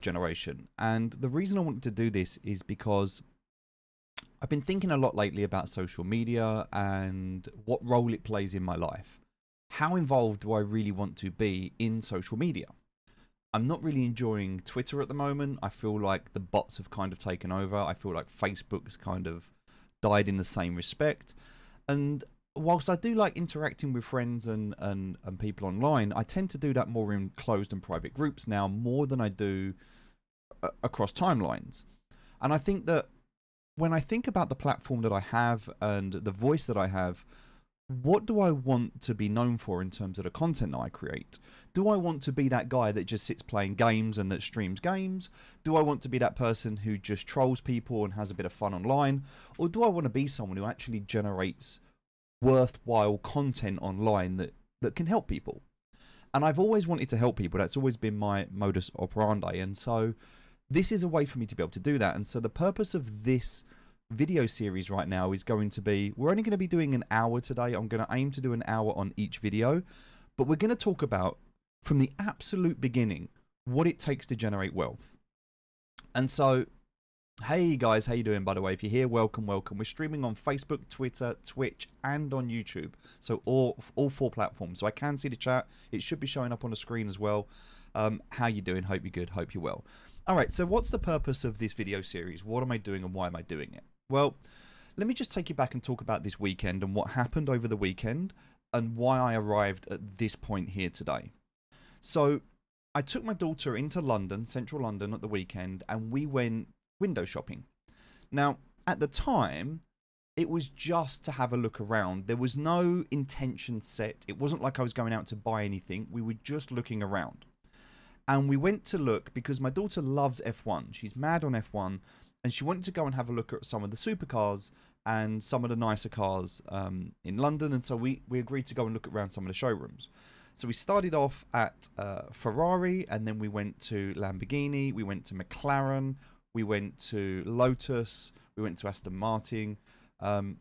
generation. And the reason I wanted to do this is because I've been thinking a lot lately about social media and what role it plays in my life. How involved do I really want to be in social media? I'm not really enjoying Twitter at the moment. I feel like the bots have kind of taken over. I feel like Facebook's kind of died in the same respect. And whilst I do like interacting with friends and people online, I tend to do that more in closed and private groups now, more than I do across timelines. And I think that when I think about the platform that I have and the voice that I have, what do I want to be known for in terms of the content that I create? Do I want to be that guy that just sits playing games and that streams games? Do I want to be that person who just trolls people and has a bit of fun online? Or do I want to be someone who actually generates worthwhile content online that can help people? And I've always wanted to help people. That's always been my modus operandi. And so this is a way for me to be able to do that. And so the purpose of this video series right now is going to be, we're only going to be doing an hour today. I'm going to aim to do an hour on each video, but we're going to talk about from the absolute beginning what it takes to generate wealth. And so, hey guys, how you doing? By the way, if you're here, welcome. We're streaming on Facebook, Twitter, Twitch, and on YouTube. So all 4 platforms. So I can see the chat. It should be showing up on the screen as well. How you doing? Hope you're good. Hope you're well. All right, so what's the purpose of this video series? What am I doing and why am I doing it? Well, let me just take you back and talk about this weekend and what happened over the weekend and why I arrived at this point here today. So I took my daughter into London, central London at the weekend, and we went window shopping. Now, at the time, it was just to have a look around. There was no intention set. It wasn't like I was going out to buy anything. We were just looking around. And we went to look because my daughter loves F1. She's mad on F1. And she wanted to go and have a look at some of the supercars and some of the nicer cars in London. And so we agreed to go and look around some of the showrooms. So we started off at Ferrari, and then we went to Lamborghini, we went to McLaren, we went to Lotus, we went to Aston Martin. And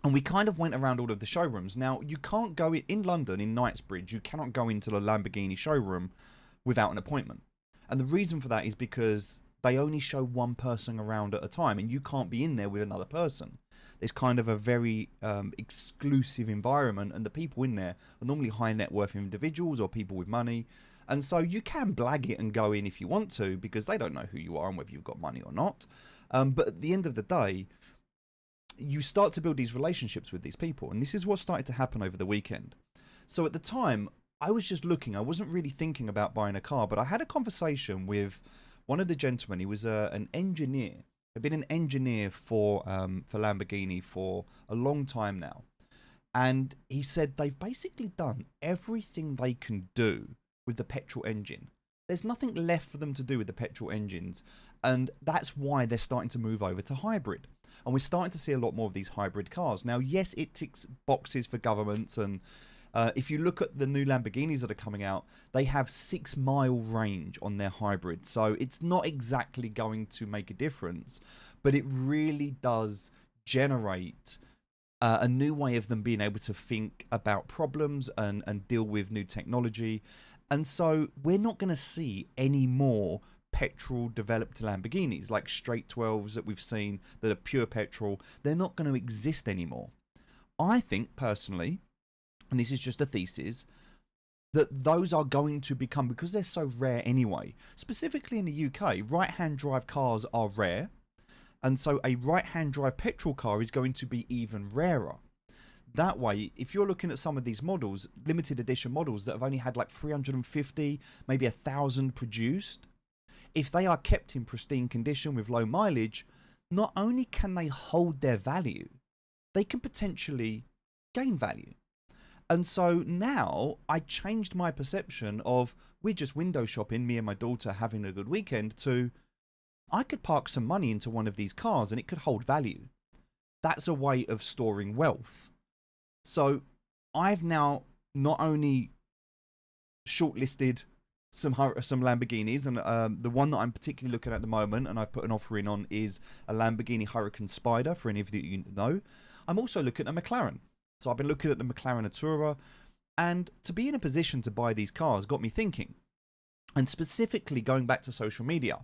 we kind of went around all of the showrooms. Now, you can't go in London, in Knightsbridge, you cannot go into the Lamborghini showroom without an appointment. And the reason for that is because they only show one person around at a time, and you can't be in there with another person. It's kind of a very exclusive environment, and the people in there are normally high net worth individuals or people with money. And so you can blag it and go in if you want to, because they don't know who you are and whether you've got money or not. But at the end of the day, you start to build these relationships with these people. And this is what started to happen over the weekend. So at the time, I was just looking. I wasn't really thinking about buying a car, but I had a conversation with one of the gentlemen. He was an engineer. He'd been an engineer for Lamborghini for a long time now. And he said they've basically done everything they can do with the petrol engine. There's nothing left for them to do with the petrol engines. And that's why they're starting to move over to hybrid. And we're starting to see a lot more of these hybrid cars. Now, yes, it ticks boxes for governments. And if you look at the new Lamborghinis that are coming out, they have 6-mile range on their hybrid. So it's not exactly going to make a difference, but it really does generate a new way of them being able to think about problems and deal with new technology. And so we're not going to see any more petrol developed Lamborghinis, like straight 12s that we've seen that are pure petrol. They're not going to exist anymore. I think personally, and this is just a thesis, that those are going to become, because they're so rare anyway, specifically in the UK, right-hand drive cars are rare. And so a right-hand drive petrol car is going to be even rarer. That way, if you're looking at some of these models, limited edition models that have only had like 350, maybe 1,000 produced, if they are kept in pristine condition with low mileage, not only can they hold their value, they can potentially gain value. And so now I changed my perception of we're just window shopping, me and my daughter having a good weekend, to I could park some money into one of these cars and it could hold value. That's a way of storing wealth. So I've now not only shortlisted some Lamborghinis, and the one that I'm particularly looking at the moment, and I've put an offer in on, is a Lamborghini Huracan Spider, for any of you know. I'm also looking at a McLaren. So I've been looking at the McLaren Artura, and to be in a position to buy these cars got me thinking. And specifically going back to social media,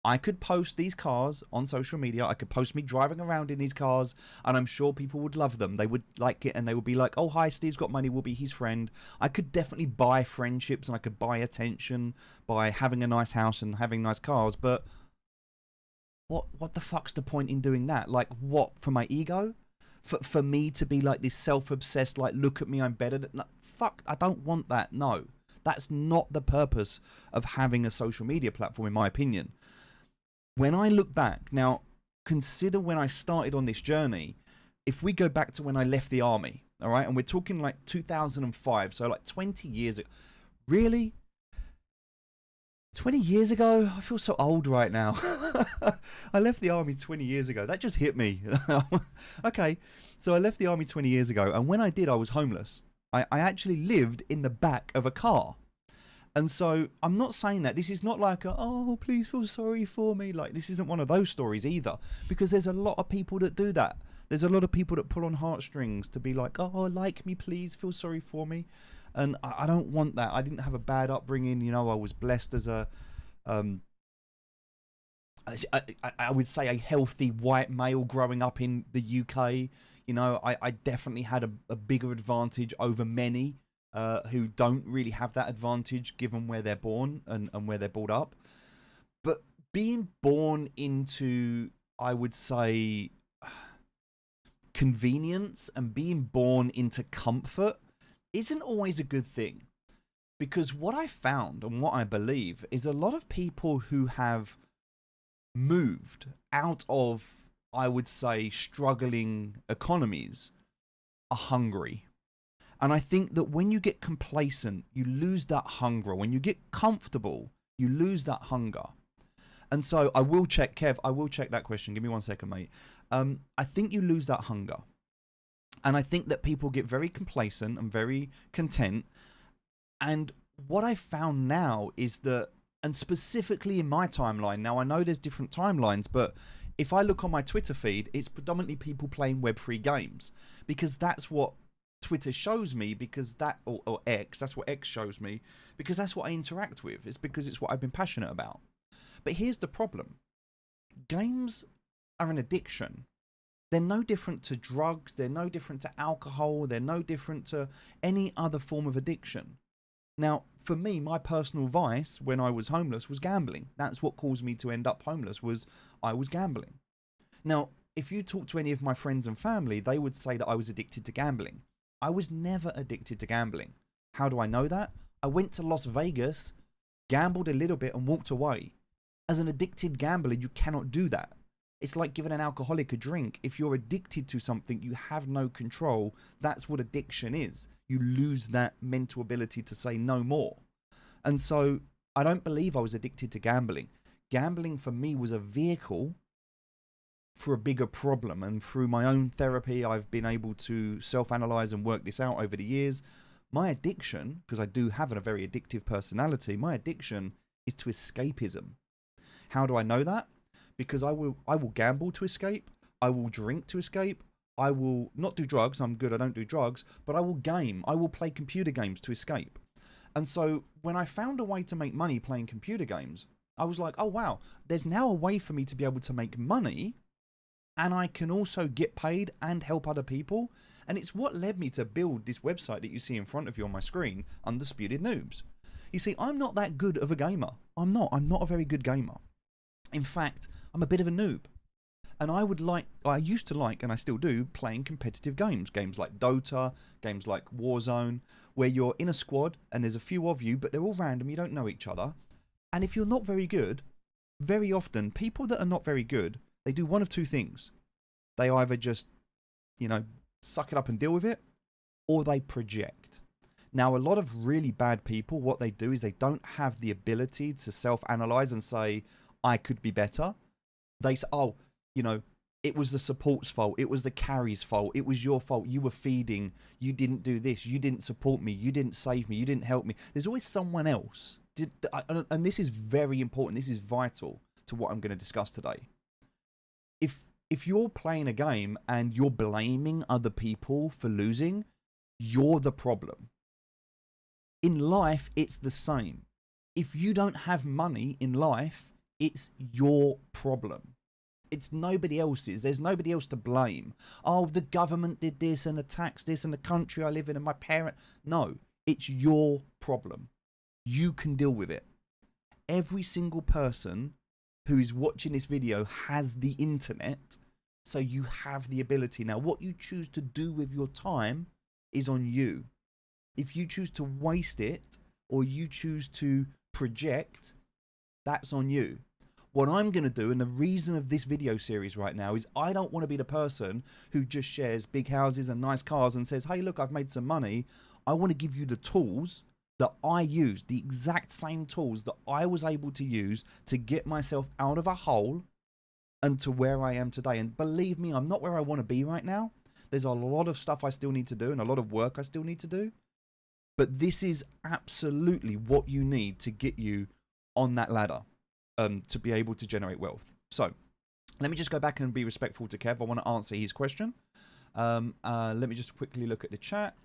I could post these cars on social media. I could post me driving around in these cars, and I'm sure people would love them. They would like it, and they would be like, oh, hi, Steve's got money, we'll be his friend. I could definitely buy friendships, and I could buy attention by having a nice house and having nice cars. But what the fuck's the point in doing that? Like, what, for my ego? For me to be like this self-obsessed, like, look at me, I'm better than... No, fuck, I don't want that, no. That's not the purpose of having a social media platform, in my opinion. When I look back, now, consider when I started on this journey, if we go back to when I left the army, all right, and we're talking like 2005, so like 20 years ago. Really? 20 years ago? I feel so old right now. I left the army 20 years ago. That just hit me. Okay, so I left the army 20 years ago, and when I did, I was homeless. I actually lived in the back of a car. And so I'm not saying that. This is not like, oh, please feel sorry for me. Like, this isn't one of those stories either. Because there's a lot of people that do that. There's a lot of people that pull on heartstrings to be like, oh, like me, please, feel sorry for me. And I don't want that. I didn't have a bad upbringing. You know, I was blessed as a, I would say a healthy white male growing up in the UK. You know, I definitely had a bigger advantage over many who don't really have that advantage given where they're born and where they're brought up. But being born into, I would say, convenience and being born into comfort isn't always a good thing. Because what I found and what I believe is a lot of people who have moved out of, I would say, struggling economies are hungry. And I think that when you get complacent, you lose that hunger. When you get comfortable, you lose that hunger. And so I will check, Kev, I will check that question. Give me 1 second, mate. I think you lose that hunger. And I think that people get very complacent and very content. And what I found now is that, and specifically in my timeline, now I know there's different timelines, but if I look on my Twitter feed, it's predominantly people playing Web3 games. Because that's what Twitter shows me, because that, or X, that's what X shows me, because that's what I interact with. It's because it's what I've been passionate about. But here's the problem. Games are an addiction. They're no different to drugs. They're no different to alcohol. They're no different to any other form of addiction. Now, for me, my personal vice when I was homeless was gambling. That's what caused me to end up homeless, was I was gambling. Now, if you talk to any of my friends and family, they would say that I was addicted to gambling. I was never addicted to gambling. How do I know that? I went to Las Vegas, gambled a little bit and walked away. As an addicted gambler, you cannot do that. It's like giving an alcoholic a drink. If you're addicted to something, you have no control. That's what addiction is. You lose that mental ability to say no more. And so I don't believe I was addicted to gambling. Gambling for me was a vehicle for a bigger problem. And through my own therapy, I've been able to self-analyze and work this out over the years. My addiction, because I do have a very addictive personality, my addiction is to escapism. How do I know that? Because I will gamble to escape. I will drink to escape. I will not do drugs. I'm good. I don't do drugs. But I will game. I will play computer games to escape. And so when I found a way to make money playing computer games, I was like, oh, wow, there's now a way for me to be able to make money. And I can also get paid and help other people. And it's what led me to build this website that you see in front of you on my screen, Undisputed Noobs. You see, I'm not that good of a gamer. I'm not a very good gamer. In fact, I'm a bit of a noob. And I used to like, and I still do, playing competitive games. Games like Dota, games like Warzone, where you're in a squad and there's a few of you, but they're all random, you don't know each other. And if you're not very good, very often, people that are not very good, they do one of two things. They either just, suck it up and deal with it, or they project. Now, a lot of really bad people, what they do is they don't have the ability to self-analyze and say, I could be better. They say, oh, it was the support's fault. It was the carry's fault. It was your fault. You were feeding. You didn't do this. You didn't support me. You didn't save me. You didn't help me. There's always someone else. And this is very important. This is vital to what I'm going to discuss today. If you're playing a game and you're blaming other people for losing, you're the problem. In life, it's the same. If you don't have money in life, it's your problem. It's nobody else's. There's nobody else to blame. Oh, the government did this and the tax this and the country I live in and my parent. No, it's your problem. You can deal with it. Every single person who is watching this video has the internet, so you have the ability. Now, what you choose to do with your time is on you. If you choose to waste it or you choose to project, that's on you. What I'm going to do, and the reason of this video series right now, is I don't want to be the person who just shares big houses and nice cars and says, hey, look, I've made some money. I want to give you the tools that I use, the exact same tools that I was able to use to get myself out of a hole and to where I am today. And believe me, I'm not where I want to be right now. There's a lot of stuff I still need to do and a lot of work I still need to do. But this is absolutely what you need to get you on that ladder. To be able to generate wealth. So let me just go back and be respectful to Kev. I want to answer his question. Let me just quickly look at the chat.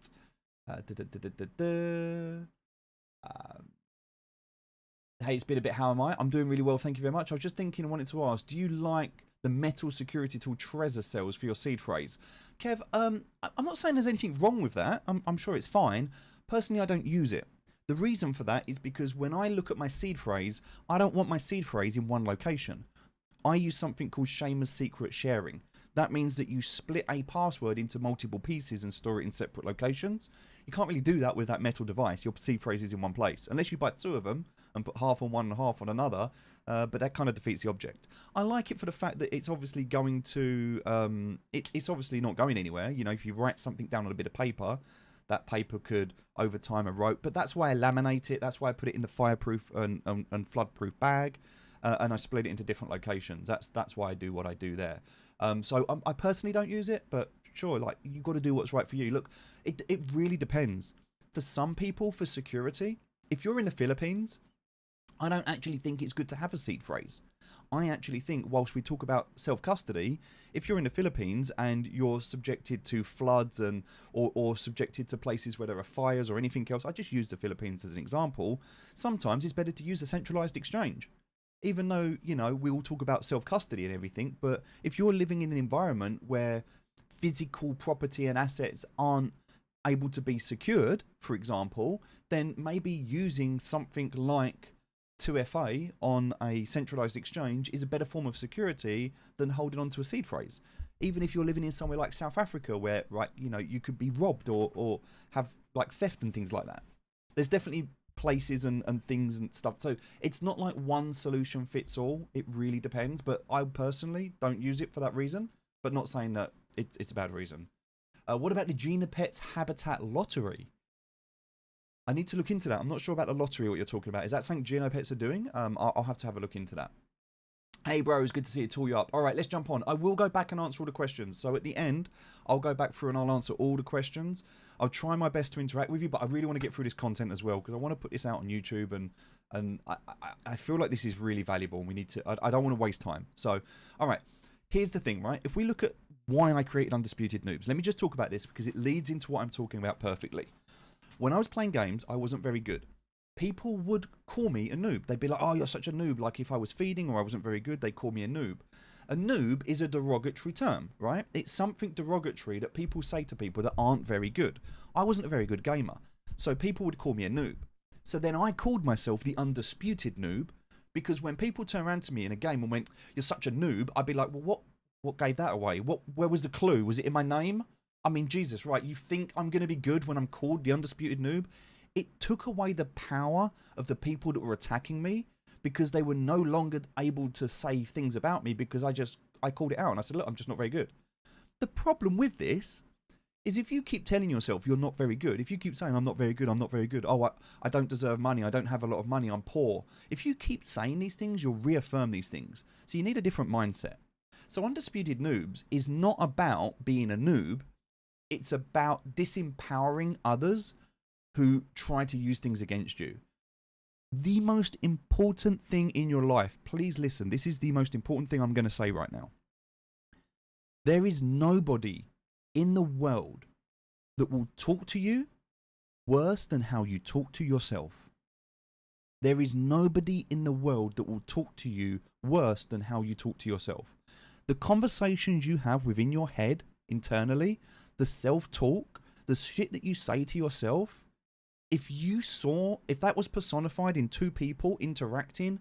Hey, it's been a bit, how am I? I'm doing really well, thank you very much. I was just thinking, I wanted to ask, do you like the metal security tool Trezor sells for your seed phrase? Kev, I'm not saying there's anything wrong with that. I'm sure it's fine. Personally, I don't use it. The reason for that is because when I look at my seed phrase, I don't want my seed phrase in one location. I use something called Shamer's Secret Sharing. That means that you split a password into multiple pieces and store it in separate locations. You can't really do that with that metal device. Your seed phrase is in one place, unless you buy two of them and put half on one and half on another, but that kind of defeats the object. I like it for the fact that it's obviously going to, it's obviously not going anywhere. You know, if you write something down on a bit of paper, that paper could over time erode, but that's why I laminate it. That's why I put it in the fireproof and floodproof bag, and I split it into different locations. That's why I do what I do there. So I personally don't use it, but sure, like, you've got to do what's right for you. Look, it really depends. For some people, for security, if you're in the Philippines, I don't actually think it's good to have a seed phrase. I actually think, whilst we talk about self-custody, if you're in the Philippines and you're subjected to floods and or subjected to places where there are fires or anything else, I just use the Philippines as an example, sometimes it's better to use a centralized exchange. Even though, you know, we all talk about self-custody and everything, but if you're living in an environment where physical property and assets aren't able to be secured, for example, then maybe using something like 2FA on a centralized exchange is a better form of security than holding on to a seed phrase. Even if you're living in somewhere like South Africa where, right, you know, you could be robbed or have like theft and things like that. There's definitely places and things and stuff. So it's not like one solution fits all. It really depends. But I personally don't use it for that reason, but not saying that it's a bad reason. What about the Genopets Habitat Lottery? I need to look into that. I'm not sure about the lottery, what you're talking about. Is that something Genopets are doing? I'll have to have a look into that. Hey, bro, it's good to see you. Tall you up. All right, let's jump on. I will go back and answer all the questions. So at the end, I'll go back through and I'll answer all the questions. I'll try my best to interact with you, but I really want to get through this content as well because I want to put this out on YouTube and I feel like this is really valuable and we need to, I don't want to waste time. So, all right, here's the thing, right? If we look at why I created Undisputed Noobs, let me just talk about this because it leads into what I'm talking about perfectly. When I was playing games, I wasn't very good. People would call me a noob. They'd be like, oh, you're such a noob. Like if I was feeding or I wasn't very good, they'd call me a noob. A noob is a derogatory term, right? It's something derogatory that people say to people that aren't very good. I wasn't a very good gamer, so people would call me a noob. So then I called myself the Undisputed Noob because when people turn around to me in a game and went, you're such a noob, I'd be like, well, what gave that away? Where was the clue? Was it in my name? I mean, Jesus, right? You think I'm going to be good when I'm called the Undisputed Noob? It took away the power of the people that were attacking me because they were no longer able to say things about me because I called it out and I said, look, I'm just not very good. The problem with this is if you keep telling yourself you're not very good, if you keep saying I'm not very good, oh, I don't deserve money, I don't have a lot of money, I'm poor. If you keep saying these things, you'll reaffirm these things. So you need a different mindset. So Undisputed Noobs is not about being a noob. It's about disempowering others who try to use things against you. The most important thing in your life, please listen, this is the most important thing I'm going to say right now. There is nobody in the world that will talk to you worse than how you talk to yourself. There is nobody in the world that will talk to you worse than how you talk to yourself. The conversations you have within your head internally, the self-talk, the shit that you say to yourself, if that was personified in two people interacting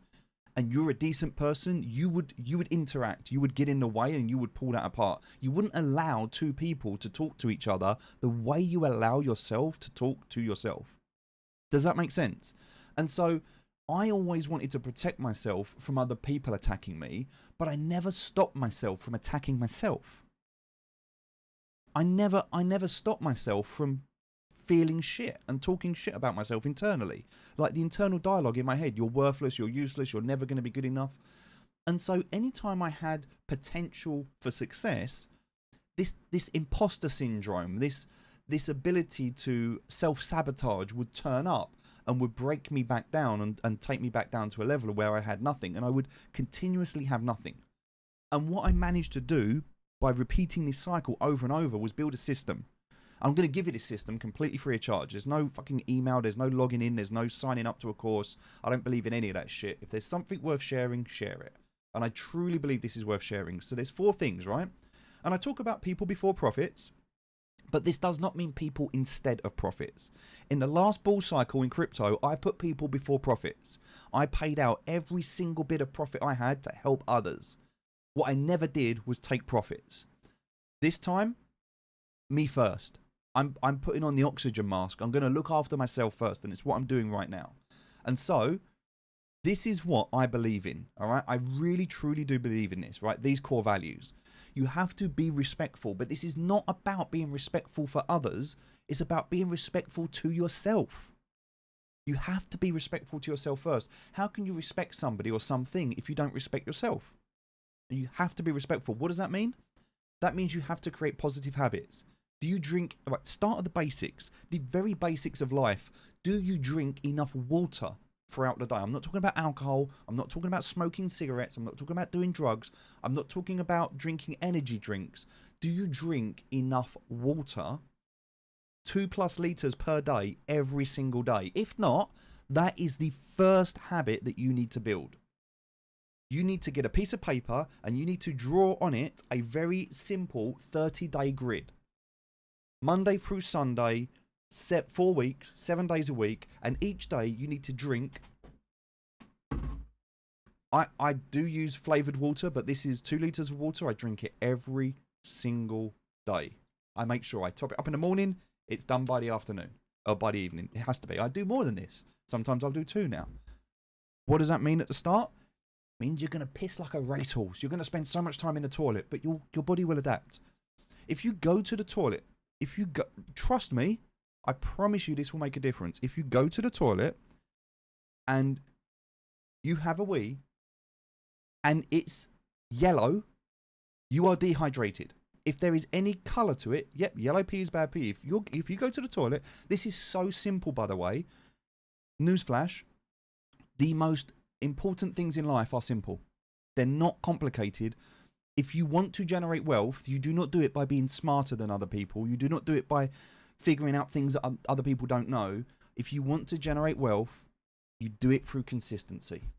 and you're a decent person, you would interact, you would get in the way and you would pull that apart. You wouldn't allow two people to talk to each other the way you allow yourself to talk to yourself. Does that make sense? And so I always wanted to protect myself from other people attacking me, but I never stopped myself from attacking myself. I never stopped myself from feeling shit and talking shit about myself internally. Like the internal dialogue in my head, you're worthless, you're useless, you're never going to be good enough. And so anytime I had potential for success, this imposter syndrome, this ability to self-sabotage would turn up and would break me back down and take me back down to a level where I had nothing, and I would continuously have nothing. And what I managed to do by repeating this cycle over and over was build a system. I'm going to give you this system completely free of charge. There's no fucking email, there's no logging in, there's no signing up to a course. I don't believe in any of that shit. If there's something worth sharing, share it. And I truly believe this is worth sharing. So there's 4 things, right? And I talk about people before profits, but this does not mean people instead of profits. In the last bull cycle in crypto, I put people before profits. I paid out every single bit of profit I had to help others. What I never did was take profits. This time, me first. I'm putting on the oxygen mask. I'm going to look after myself first, and it's what I'm doing right now. And so, this is what I believe in, all right? I really, truly do believe in this, right? These core values. You have to be respectful, but this is not about being respectful for others. It's about being respectful to yourself. You have to be respectful to yourself first. How can you respect somebody or something if you don't respect yourself? You have to be respectful. What does that mean? That means you have to create positive habits. Do you drink, right, start at the basics, the very basics of life. Do you drink enough water throughout the day? I'm not talking about alcohol. I'm not talking about smoking cigarettes. I'm not talking about doing drugs. I'm not talking about drinking energy drinks. Do you drink enough water, 2+ liters per day, every single day? If not, that is the first habit that you need to build. You need to get a piece of paper and you need to draw on it a very simple 30-day grid. Monday through Sunday, 4 weeks, 7 days a week, and each day you need to drink. I do use flavoured water, but this is 2 liters of water. I drink it every single day. I make sure I top it up in the morning. It's done by the afternoon, or by the evening. It has to be. I do more than this. Sometimes I'll do 2 now. What does that mean at the start? It means you're going to piss like a racehorse. You're going to spend so much time in the toilet, but your body will adapt. If you go to the toilet, trust me, I promise you this will make a difference. If you go to the toilet and you have a wee and it's yellow, you are dehydrated. If there is any colour to it, yep, yellow pee is bad pee. If you go to the toilet, this is so simple, by the way. Newsflash, the most important things in life are simple. They're not complicated. If you want to generate wealth, you do not do it by being smarter than other people. You do not do it by figuring out things that other people don't know. If you want to generate wealth, you do it through consistency.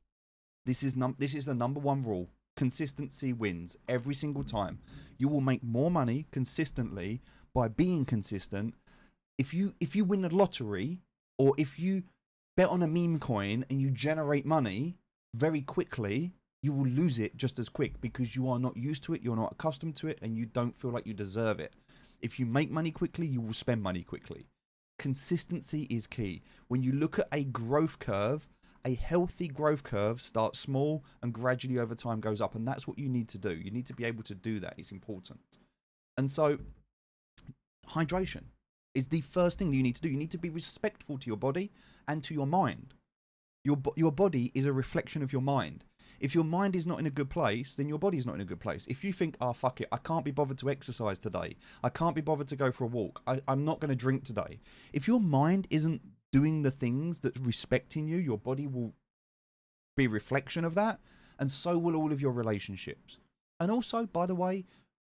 This is the number 1 rule. Consistency wins every single time. You will make more money consistently by being consistent. If you win the lottery, or if you bet on a meme coin and you generate money very quickly, you will lose it just as quick because you are not used to it, you're not accustomed to it, and you don't feel like you deserve it. If you make money quickly, you will spend money quickly. Consistency is key. When you look at a growth curve, a healthy growth curve starts small and gradually over time goes up, and that's what you need to do. You need to be able to do that. It's important. And so, hydration is the first thing that you need to do. You need to be respectful to your body and to your mind. Your body is a reflection of your mind. If your mind is not in a good place, then your body is not in a good place. If you think, oh, fuck it, I can't be bothered to exercise today. I can't be bothered to go for a walk. I'm not going to drink today. If your mind isn't doing the things that respecting you, your body will be a reflection of that. And so will all of your relationships. And also, by the way,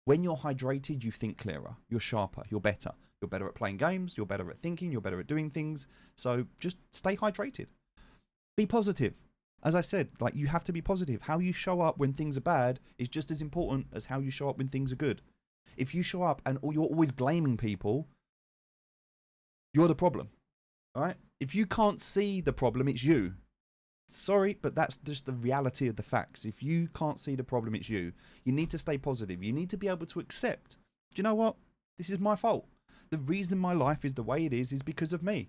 when you're hydrated, you think clearer. You're sharper. You're better. You're better at playing games. You're better at thinking. You're better at doing things. So just stay hydrated. Be positive. As I said, like, you have to be positive. How you show up when things are bad is just as important as how you show up when things are good. If you show up and you're always blaming people, you're the problem, all right? If you can't see the problem, it's you. Sorry, but that's just the reality of the facts. If you can't see the problem, it's you. You need to stay positive. You need to be able to accept, do you know what? This is my fault. The reason my life is the way it is because of me.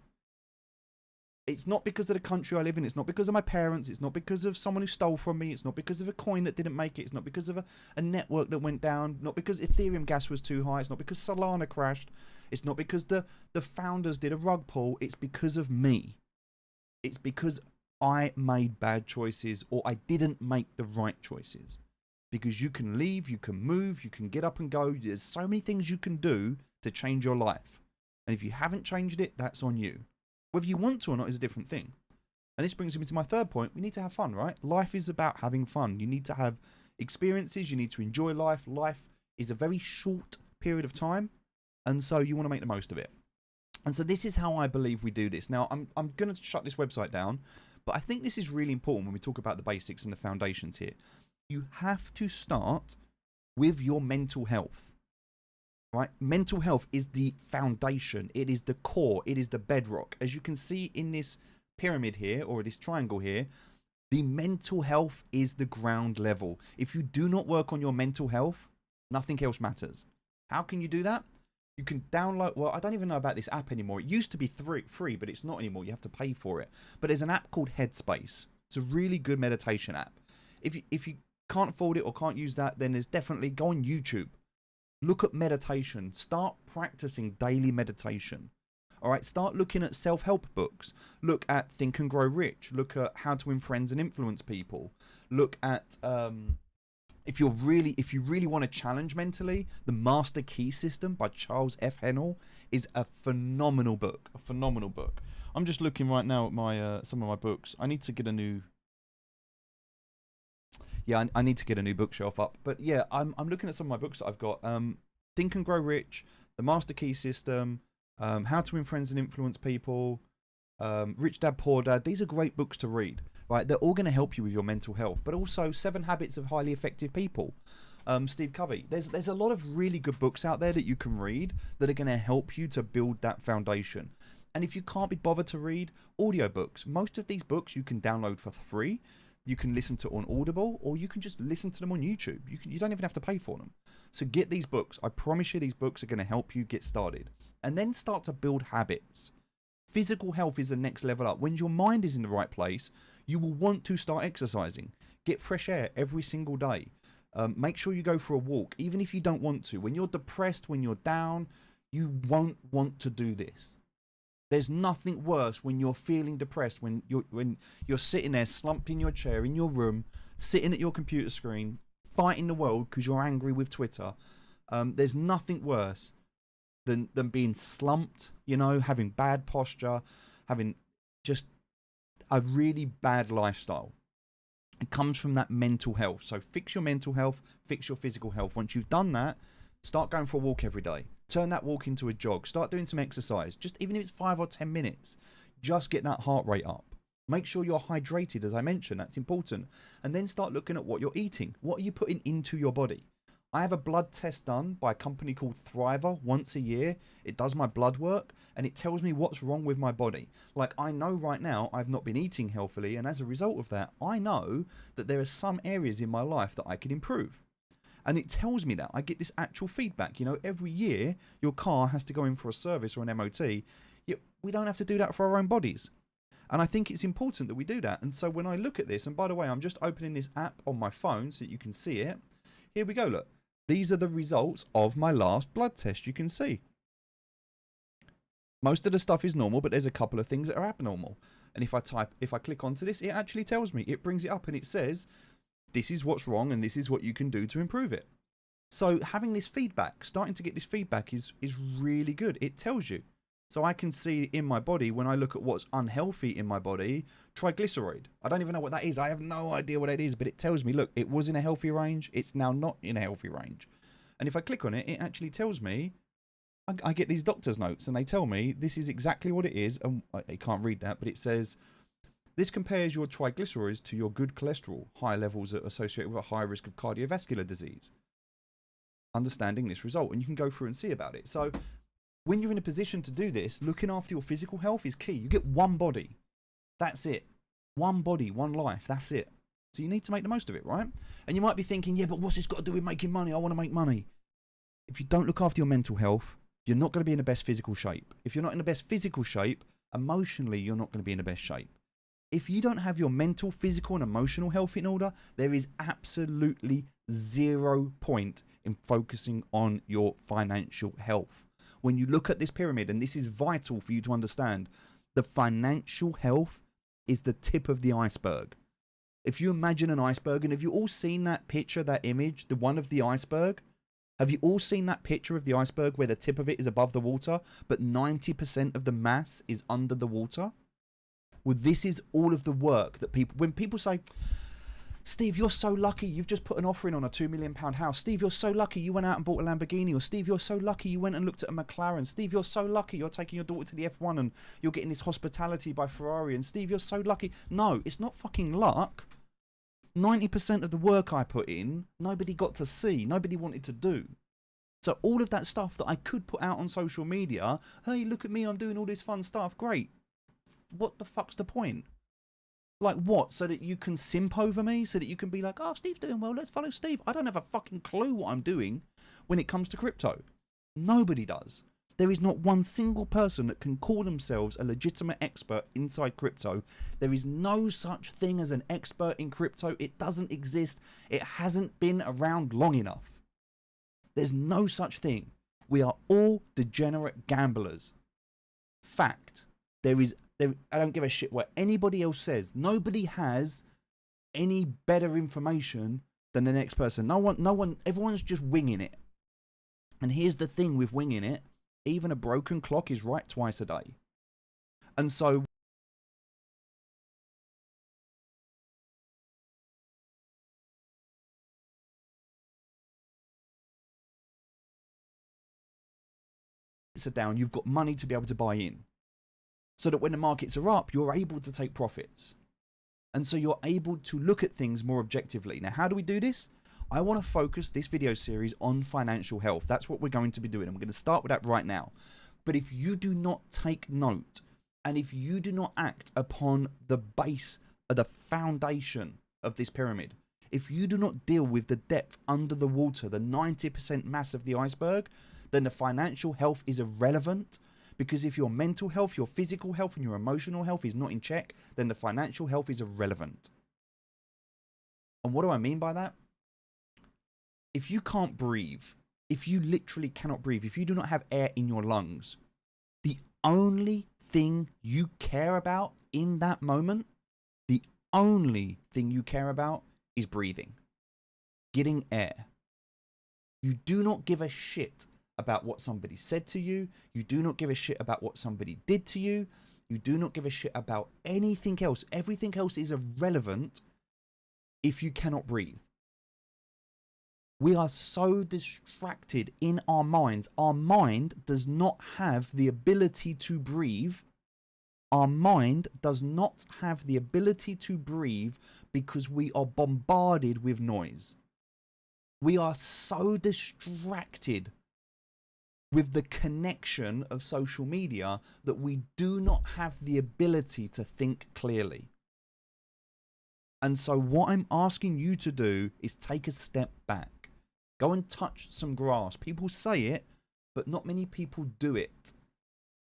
It's not because of the country I live in. It's not because of my parents. It's not because of someone who stole from me. It's not because of a coin that didn't make it. It's not because of a network that went down. Not because Ethereum gas was too high. It's not because Solana crashed. It's not because the founders did a rug pull. It's because of me. It's because I made bad choices, or I didn't make the right choices. Because you can leave, you can move, you can get up and go. There's so many things you can do to change your life. And if you haven't changed it, that's on you. Whether you want to or not is a different thing. And this brings me to my third point. We need to have fun, right? Life is about having fun. You need to have experiences. You need to enjoy life. Life is a very short period of time. And so you want to make the most of it. And so this is how I believe we do this. Now, I'm going to shut this website down. But I think this is really important when we talk about the basics and the foundations here. You have to start with your mental health. Right? Mental health is the foundation. It is the core. It is the bedrock. As you can see in this pyramid here, or this triangle here, the mental health is the ground level. If you do not work on your mental health, nothing else matters. How can you do that? You can download, well, I don't even know about this app anymore. It used to be free, but it's not anymore. You have to pay for it. But there's an app called Headspace. It's a really good meditation app. If you can't afford it or can't use that, then there's definitely, go on YouTube. Look at meditation. Start practicing daily meditation. All right, start looking at self-help books. Look at Think and Grow Rich. Look at How to Win Friends and Influence People. Look at, if you really want to challenge mentally, The Master Key System by Charles F. Hennell is a phenomenal book. A phenomenal book. I'm just looking right now at my some of my books. I need to get a new... Yeah, I need to get a new bookshelf up. But yeah, I'm looking at some of my books that I've got. Think and Grow Rich, The Master Key System, How to Win Friends and Influence People, Rich Dad Poor Dad. These are great books to read. Right? They're all going to help you with your mental health. But also 7 Habits of Highly Effective People. Steve Covey. There's a lot of really good books out there that you can read that are going to help you to build that foundation. And if you can't be bothered to read, audiobooks. Most of these books you can download for free. You can listen to on Audible, or you can just listen to them on YouTube. You don't even have to pay for them. So get these books. I promise you these books are going to help you get started. And then start to build habits. Physical health is the next level up. When your mind is in the right place, you will want to start exercising. Get fresh air every single day. Make sure you go for a walk, even if you don't want to. When you're depressed, when you're down, you won't want to do this. There's nothing worse when you're feeling depressed, when you're sitting there slumped in your chair in your room, sitting at your computer screen, fighting the world because you're angry with Twitter. There's nothing worse than being slumped, you know, having bad posture, having just a really bad lifestyle. It comes from that mental health. So fix your mental health, fix your physical health. Once you've done that, start going for a walk every day. Turn that walk into a jog. Start doing some exercise. Just even if it's 5 or 10 minutes, just get that heart rate up. Make sure you're hydrated, as I mentioned. That's important. And then start looking at what you're eating. What are you putting into your body? I have a blood test done by a company called Thriver once a year. It does my blood work and it tells me what's wrong with my body. Like, I know right now I've not been eating healthily, and as a result of that, I know that there are some areas in my life that I could improve. And it tells me that. I get this actual feedback. You know, every year your car has to go in for a service or an MOT. Yet we don't have to do that for our own bodies. And I think it's important that we do that. And so when I look at this, and by the way, I'm just opening this app on my phone so that you can see it. Here we go, look. These are the results of my last blood test, you can see. Most of the stuff is normal, but there's a couple of things that are abnormal. And if I click onto this, it actually tells me. It brings it up and it says, this is what's wrong and this is what you can do to improve it. So having this feedback, starting to get this feedback is really good. It tells you. So I can see in my body, when I look at what's unhealthy in my body, triglyceride. I don't even know what that is. I have no idea what it is, but it tells me, look, it was in a healthy range. It's now not in a healthy range. And if I click on it, it actually tells me, I get these doctor's notes and they tell me this is exactly what it is. And I can't read that, but it says, This compares your triglycerides to your good cholesterol. High levels are associated with a high risk of cardiovascular disease. Understanding this result, and you can go through and see about it. So when you're in a position to do this, looking after your physical health is key. You get one body. That's it. One body, one life. That's it. So you need to make the most of it, right? And you might be thinking, yeah, but what's this got to do with making money? I want to make money. If you don't look after your mental health, you're not going to be in the best physical shape. If you're not in the best physical shape, emotionally, you're not going to be in the best shape. If you don't have your mental, physical, and emotional health in order, there is absolutely 0 point in focusing on your financial health. When you look at this pyramid, and this is vital for you to understand, the financial health is the tip of the iceberg. If you imagine an iceberg, and have you all seen that picture, that image, the one of the iceberg? Have you all seen that picture of the iceberg where the tip of it is above the water, but 90% of the mass is under the water? Well, this is all of the work that people, when people say, Steve, you're so lucky, you've just put an offering on a £2 million house. Steve, you're so lucky, you went out and bought a Lamborghini. Or Steve, you're so lucky, you went and looked at a McLaren. Steve, you're so lucky, you're taking your daughter to the F1 and you're getting this hospitality by Ferrari. And Steve, you're so lucky. No, it's not fucking luck. 90% of the work I put in, nobody got to see, nobody wanted to do. So all of that stuff that I could put out on social media, hey, look at me, I'm doing all this fun stuff, great. What the fuck's the point? Like what? So that you can simp over me? So that you can be like, oh, Steve's doing well, let's follow Steve. I don't have a fucking clue what I'm doing when it comes to crypto. Nobody does. There is not one single person that can call themselves a legitimate expert inside crypto. There is no such thing as an expert in crypto. It doesn't exist. It hasn't been around long enough. There's no such thing. We are all degenerate gamblers. Fact. I don't give a shit what anybody else says. Nobody has any better information than the next person. No one, everyone's just winging it. And here's the thing with winging it. Even a broken clock is right twice a day. And so it's down, you've got money to be able to buy in. So that when the markets are up, you're able to take profits. And so you're able to look at things more objectively. Now, how do we do this? I want to focus this video series on financial health. That's what we're going to be doing. And we're going to start with that right now. But if you do not take note, and if you do not act upon the base, the foundation of this pyramid, if you do not deal with the depth under the water, the 90% mass of the iceberg, then the financial health is irrelevant. Because if your mental health, your physical health, and your emotional health is not in check, then the financial health is irrelevant. And what do I mean by that? If you can't breathe, if you literally cannot breathe, if you do not have air in your lungs, the only thing you care about in that moment, the only thing you care about is breathing, getting air. You do not give a shit about what somebody said to you. You do not give a shit about what somebody did to you. You do not give a shit about anything else. Everything else is irrelevant if you cannot breathe. We are so distracted in our minds. Our mind does not have the ability to breathe. Our mind does not have the ability to breathe because we are bombarded with noise. We are so distracted with the connection of social media that we do not have the ability to think clearly. And so what I'm asking you to do is take a step back. Go and touch some grass. People say it, but not many people do it.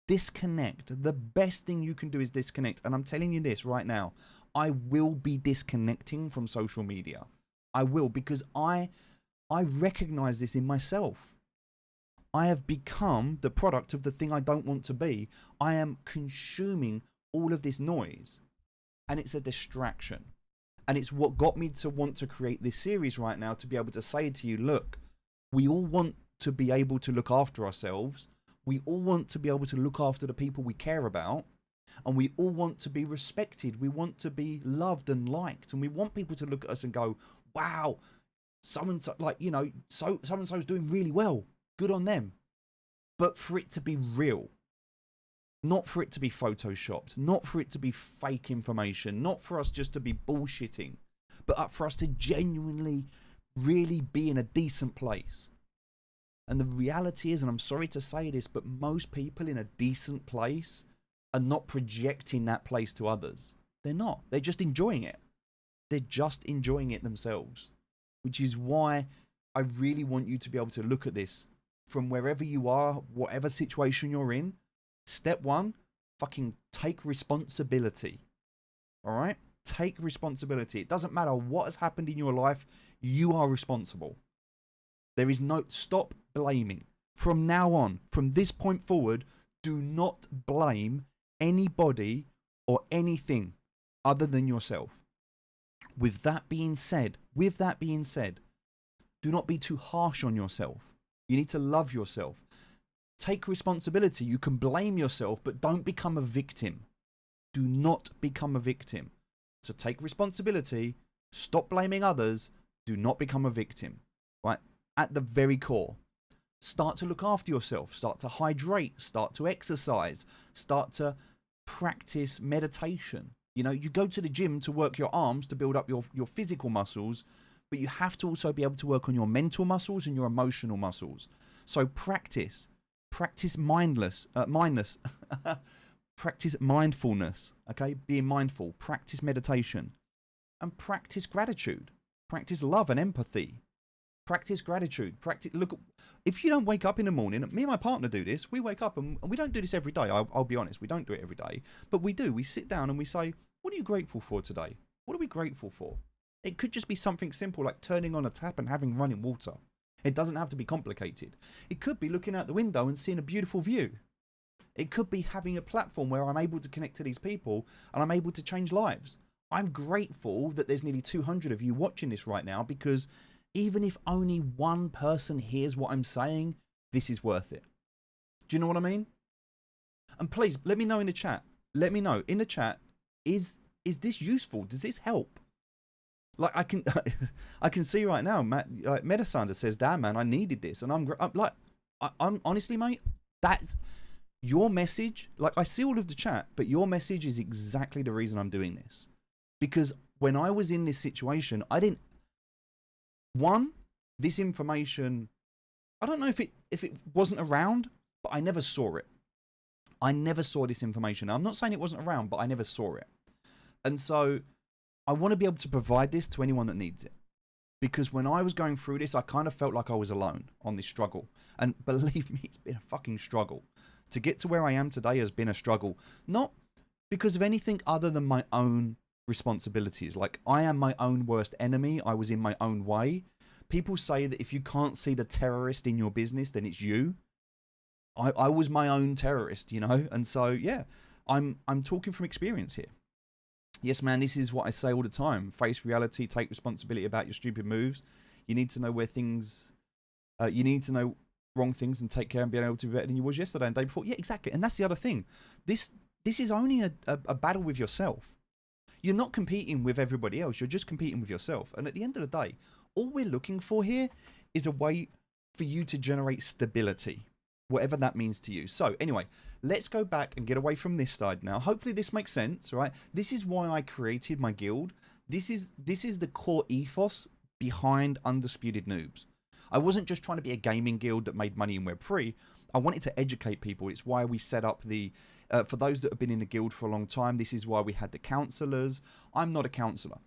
Disconnect. The best thing you can do is disconnect. And I'm telling you this right now. I will be disconnecting from social media. I will, because I recognize this in myself. I have become the product of the thing I don't want to be. I am consuming all of this noise, and it's a distraction. And it's what got me to want to create this series right now, to be able to say to you, look, we all want to be able to look after ourselves. We all want to be able to look after the people we care about. And we all want to be respected. We want to be loved and liked. And we want people to look at us and go, wow, so-and-so, like, you know, so-and-so's doing really well. Good on them. But for it to be real, Not for it to be photoshopped, not for it to be fake information, not for us just to be bullshitting, but for us to genuinely really be in a decent place. And the reality is, and I'm sorry to say this, but most people in a decent place are not projecting that place to others. They're not. They're just enjoying it. They're just enjoying it themselves. Which is why I really want you to be able to look at this from wherever you are, whatever situation you're in. Step one, fucking take responsibility. All right? Take responsibility. It doesn't matter what has happened in your life. You are responsible. There is no, stop blaming. From now on, from this point forward, do not blame anybody or anything other than yourself. With that being said, do not be too harsh on yourself. You need to love yourself. Take responsibility. You can blame yourself, but don't become a victim. Do not become a victim. So take responsibility. Stop blaming others. Do not become a victim. Right? At the very core. Start to look after yourself. Start to hydrate. Start to exercise. Start to practice meditation. You know, you go to the gym to work your arms to build up your physical muscles, but you have to also be able to work on your mental muscles and your emotional muscles. So practice mindless, practice mindfulness, okay? Being mindful, practice meditation, and practice gratitude, practice love and empathy, practice gratitude, look, if you don't wake up in the morning, me and my partner do this, we wake up and we don't do this every day, I'll be honest, we don't do it every day, but we do, we sit down and we say, what are you grateful for today? What are we grateful for? It could just be something simple like turning on a tap and having running water. It doesn't have to be complicated. It could be looking out the window and seeing a beautiful view. It could be having a platform where I'm able to connect to these people and I'm able to change lives. I'm grateful that there's nearly 200 of you watching this right now, because even if only one person hears what I'm saying, this is worth it. Do you know what I mean? And please, let me know in the chat. Let me know in the chat, is this useful? Does this help? Like I can see right now, Matt, like Metasanda says, "Damn man, I needed this," and I'm honestly, mate, that's your message. Like I see all of the chat, but your message is exactly the reason I'm doing this. Because when I was in this situation, I didn't. This information, I don't know if it wasn't around, but I never saw it. I never saw this information. I'm not saying it wasn't around, but I never saw it, and so I want to be able to provide this to anyone that needs it. Because when I was going through this, I kind of felt like I was alone on this struggle. And believe me, it's been a fucking struggle. To get to where I am today has been a struggle. Not because of anything other than my own responsibilities. Like, I am my own worst enemy. I was in my own way. People say that if you can't see the terrorist in your business, then it's you. I was my own terrorist, you know? And so, yeah, I'm talking from experience here. Yes, man, this is what I say all the time. Face reality, take responsibility about your stupid moves. You need to know where things, you need to know wrong things and take care and be able to be better than you was yesterday and the day before. Yeah, exactly. And that's the other thing. This is only a battle with yourself. You're not competing with everybody else. You're just competing with yourself. And at the end of the day, all we're looking for here is a way for you to generate stability, whatever that means to you. So anyway, let's go back and get away from this side now. Hopefully this makes sense, right? This is why I created my guild. This is the core ethos behind Undisputed Noobs. I wasn't just trying to be a gaming guild that made money in Web3. I wanted to educate people. It's why we set up the, for those that have been in the guild for a long time, this is why we had the counselors. I'm not a counselor.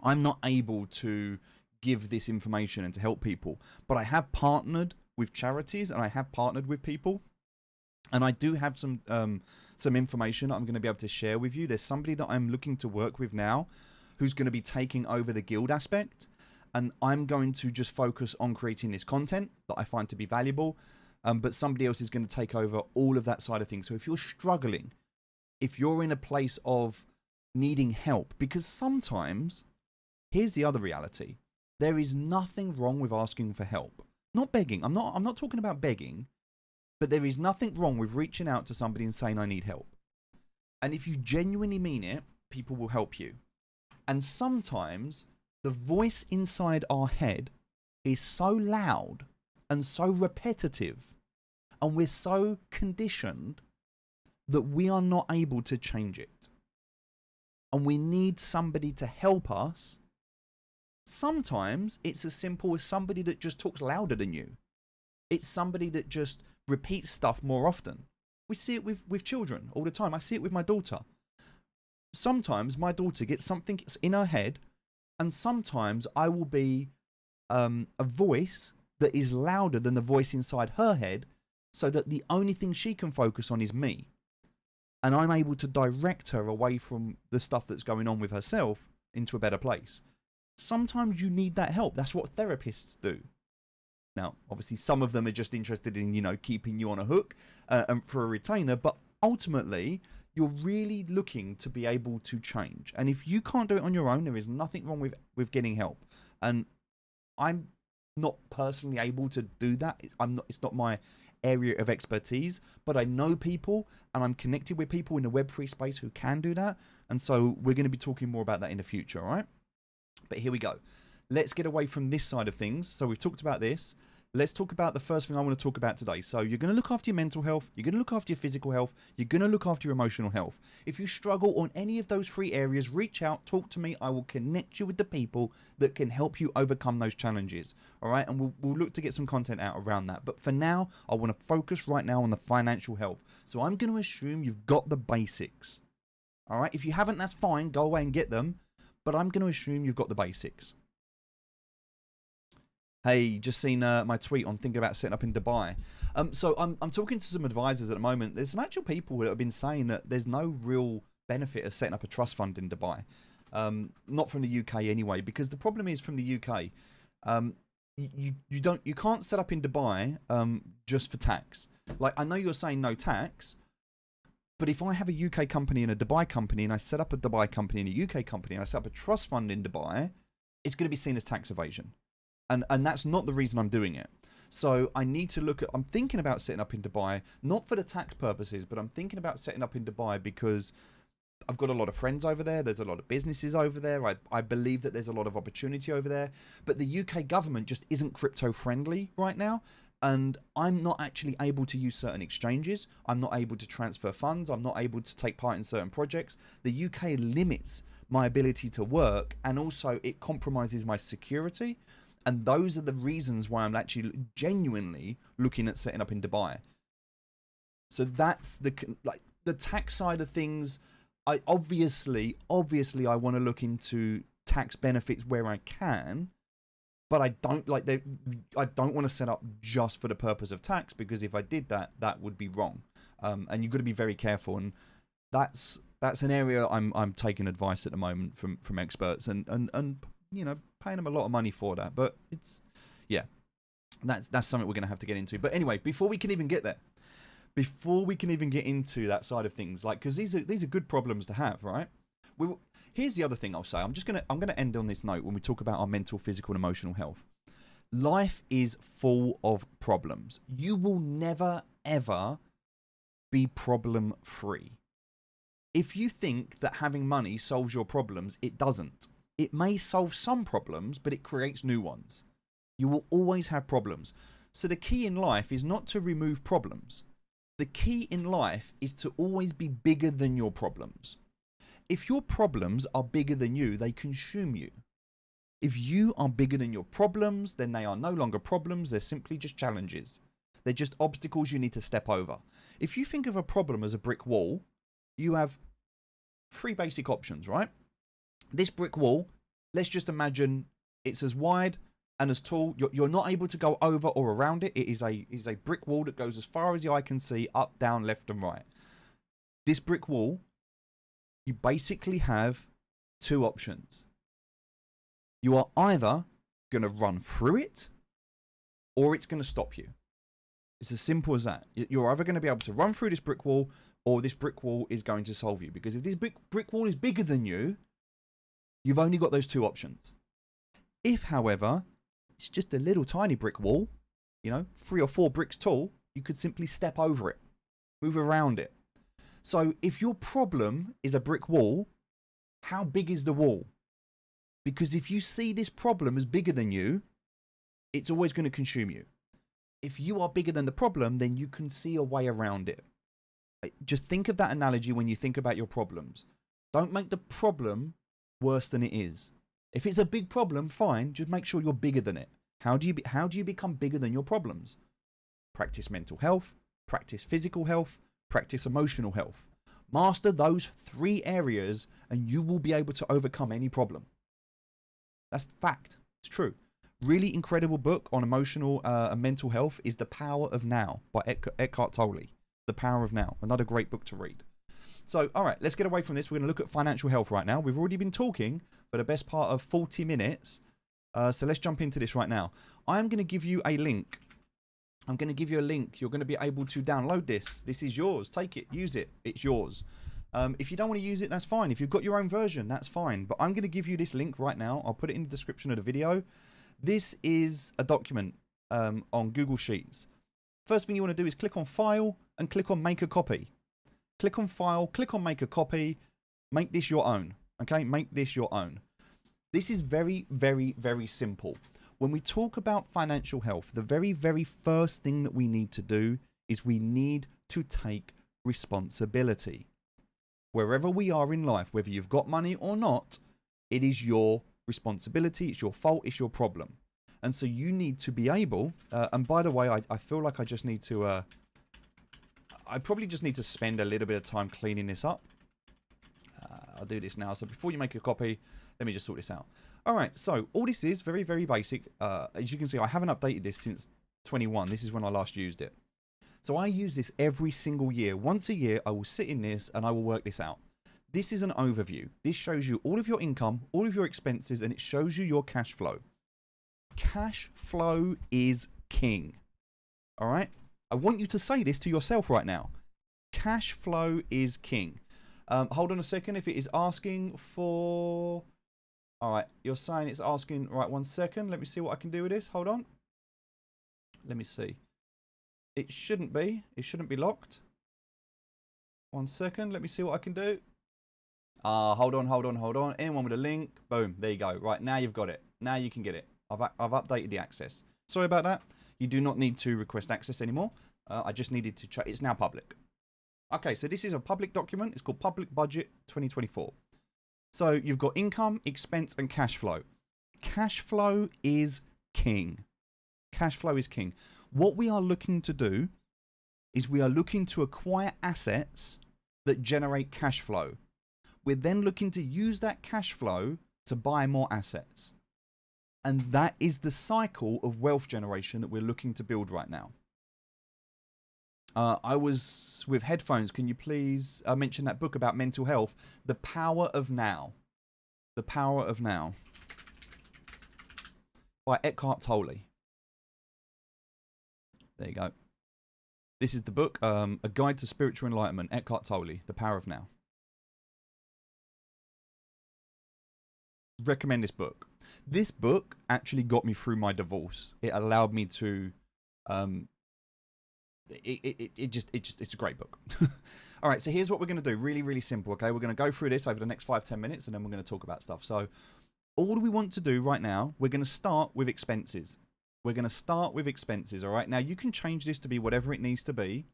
I'm not able to give this information and to help people, but I have partnered with charities and I have partnered with people, and I do have some information I'm going to be able to share with you. There's somebody that I'm looking to work with now who's going to be taking over the guild aspect, and I'm going to just focus on creating this content that I find to be valuable, but somebody else is going to take over all of that side of things. So if you're struggling, if you're in a place of needing help, because sometimes, here's the other reality, there is nothing wrong with asking for help. Not begging. I'm not talking about begging, but there is nothing wrong with reaching out to somebody and saying, I need help. And if you genuinely mean it, people will help you. And sometimes the voice inside our head is so loud and so repetitive, and we're so conditioned that we are not able to change it. And we need somebody to help us. Sometimes it's as simple as somebody that just talks louder than you. It's somebody that just repeats stuff more often. We see it with children all the time. I see it with my daughter. Sometimes my daughter gets something in her head, and sometimes I will be a voice that is louder than the voice inside her head, so that the only thing she can focus on is me. And I'm able to direct her away from the stuff that's going on with herself into a better place. Sometimes you need that help. That's what therapists do. Now, obviously, some of them are just interested in, keeping you on a hook and for a retainer. But ultimately, you're really looking to be able to change. And if you can't do it on your own, there is nothing wrong with getting help. And I'm not personally able to do that. It's not my area of expertise, but I know people and I'm connected with people in the Web3 space who can do that. And so we're going to be talking more about that in the future, all right? But here we go. Let's get away from this side of things. So we've talked about this. Let's talk about the first thing I want to talk about today. So you're going to look after your mental health. You're going to look after your physical health. You're going to look after your emotional health. If you struggle on any of those three areas, reach out, talk to me. I will connect you with the people that can help you overcome those challenges. All right. And we'll look to get some content out around that. But for now, I want to focus right now on the financial health. So I'm going to assume you've got the basics. All right. If you haven't, that's fine. Go away and get them. But I'm going to assume you've got the basics. Hey, just seen my tweet on thinking about setting up in Dubai. So I'm talking to some advisors at the moment. There's some actual people that have been saying that there's no real benefit of setting up a trust fund in Dubai. Not from the UK anyway, because the problem is from the UK, you can't set up in Dubai just for tax. Like, I know you're saying no tax, but if I have a UK company and a Dubai company, and I set up a Dubai company and a UK company, and I set up a trust fund in Dubai, it's going to be seen as tax evasion. And that's not the reason I'm doing it. So I need to look at, I'm thinking about setting up in Dubai, not for the tax purposes, but I'm thinking about setting up in Dubai because I've got a lot of friends over there. There's a lot of businesses over there. I believe that there's a lot of opportunity over there. But the UK government just isn't crypto friendly right now. And I'm not actually able to use certain exchanges. I'm not able to transfer funds. I'm not able to take part in certain projects. The UK limits my ability to work, and also it compromises my security. And those are the reasons why I'm actually genuinely looking at setting up in Dubai. So that's the tax side of things. I obviously I want to look into tax benefits where I can, but I don't want to set up just for the purpose of tax, because if I did that, that would be wrong. And you've got to be very careful. And that's an area I'm taking advice at the moment from experts and paying them a lot of money for that. But it's, yeah, that's something we're going to have to get into. But anyway, before we can even get there, before we can even get into that side of things, like, because these are good problems to have, right? Here's the other thing I'll say. I'm going to end on this note when we talk about our mental, physical, and emotional health. Life is full of problems. You will never, ever be problem free. If you think that having money solves your problems, it doesn't. It may solve some problems, but it creates new ones. You will always have problems. So the key in life is not to remove problems. The key in life is to always be bigger than your problems. If your problems are bigger than you, they consume you. If you are bigger than your problems, then they are no longer problems. They're simply just challenges. They're just obstacles you need to step over. If you think of a problem as a brick wall, you have three basic options, right? This brick wall, let's just imagine it's as wide and as tall. You're not able to go over or around it. It is a brick wall that goes as far as the eye can see, up, down, left, and right. This brick wall, you basically have two options. You are either going to run through it, or it's going to stop you. It's as simple as that. You're either going to be able to run through this brick wall, or this brick wall is going to solve you. Because if this brick wall is bigger than you, you've only got those two options. If, however, it's just a little tiny brick wall, 3 or 4 bricks tall, you could simply step over it, move around it. So if your problem is a brick wall, how big is the wall? Because if you see this problem as bigger than you, it's always going to consume you. If you are bigger than the problem, then you can see a way around it. just think of that analogy when you think about your problems. Don't make the problem worse than it is. If it's a big problem, fine, just make sure you're bigger than it. How do you become bigger than your problems? Practice mental health, practice physical health, practice emotional health. Master those 3 areas and you will be able to overcome any problem. That's fact. It's true. Really incredible book on emotional and mental health is The Power of Now by Eckhart Tolle. The Power of Now. Another great book to read. So, all right, let's get away from this. We're going to look at financial health right now. We've already been talking for the best part of 40 minutes. So let's jump into this right now. I'm going to give you a link. I'm going to give you a link. You're going to be able to download this. This is yours. Take it. Use it. It's yours. If you don't want to use it, that's fine. If you've got your own version, that's fine. But I'm going to give you this link right now. I'll put it in the description of the video. This is a document on Google Sheets. First thing you want to do is click on File and click on Make a Copy. Click on File, click on Make a Copy. Make this your own. Okay, make this your own. This is very, very, very simple. When we talk about financial health, the very, very first thing that we need to do is we need to take responsibility. Wherever we are in life, whether you've got money or not, it is your responsibility, it's your fault, it's your problem. And so you need to be able, and by the way, I feel like I just need to, I probably just need to spend a little bit of time cleaning this up. I'll do this now. So before you make a copy, let me just sort this out. All right, so all this is very, very basic. As you can see, I haven't updated this since 21. This is when I last used it. So I use this every single year. Once a year, I will sit in this and I will work this out. This is an overview. This shows you all of your income, all of your expenses, and it shows you your cash flow. Cash flow is king. All right? I want you to say this to yourself right now. Cash flow is king. Hold on a second. If it is asking for... All right, you're saying it's asking... Right, 1 second. Let me see what I can do with this. Hold on. Let me see. It shouldn't be. It shouldn't be locked. 1 second. Let me see what I can do. Hold on. Anyone with a link? Boom. There you go. Right, now you've got it. Now you can get it. I've updated the access. Sorry about that. You do not need to request access anymore. I just needed to check. It's now public. Okay, so this is a public document. It's called Public Budget 2024. So you've got income, expense, and cash flow. Cash flow is king. Cash flow is king. What we are looking to do is we are looking to acquire assets that generate cash flow. We're then looking to use that cash flow to buy more assets. And that is the cycle of wealth generation that we're looking to build right now. I was with headphones. Can you please mention that book about mental health? The Power of Now. The Power of Now. By Eckhart Tolle. There you go. This is the book, A Guide to Spiritual Enlightenment. Eckhart Tolle. The Power of Now. Recommend this book. This book actually got me through my divorce. It allowed me to... It's a great book. All right, so here's what we're going to do. Really, really simple, okay? We're going to go through this over the next 5-10 minutes, and then we're going to talk about stuff. So all we want to do right now, we're going to start with expenses. We're going to start with expenses, all right? Now, you can change this to be whatever it needs to be.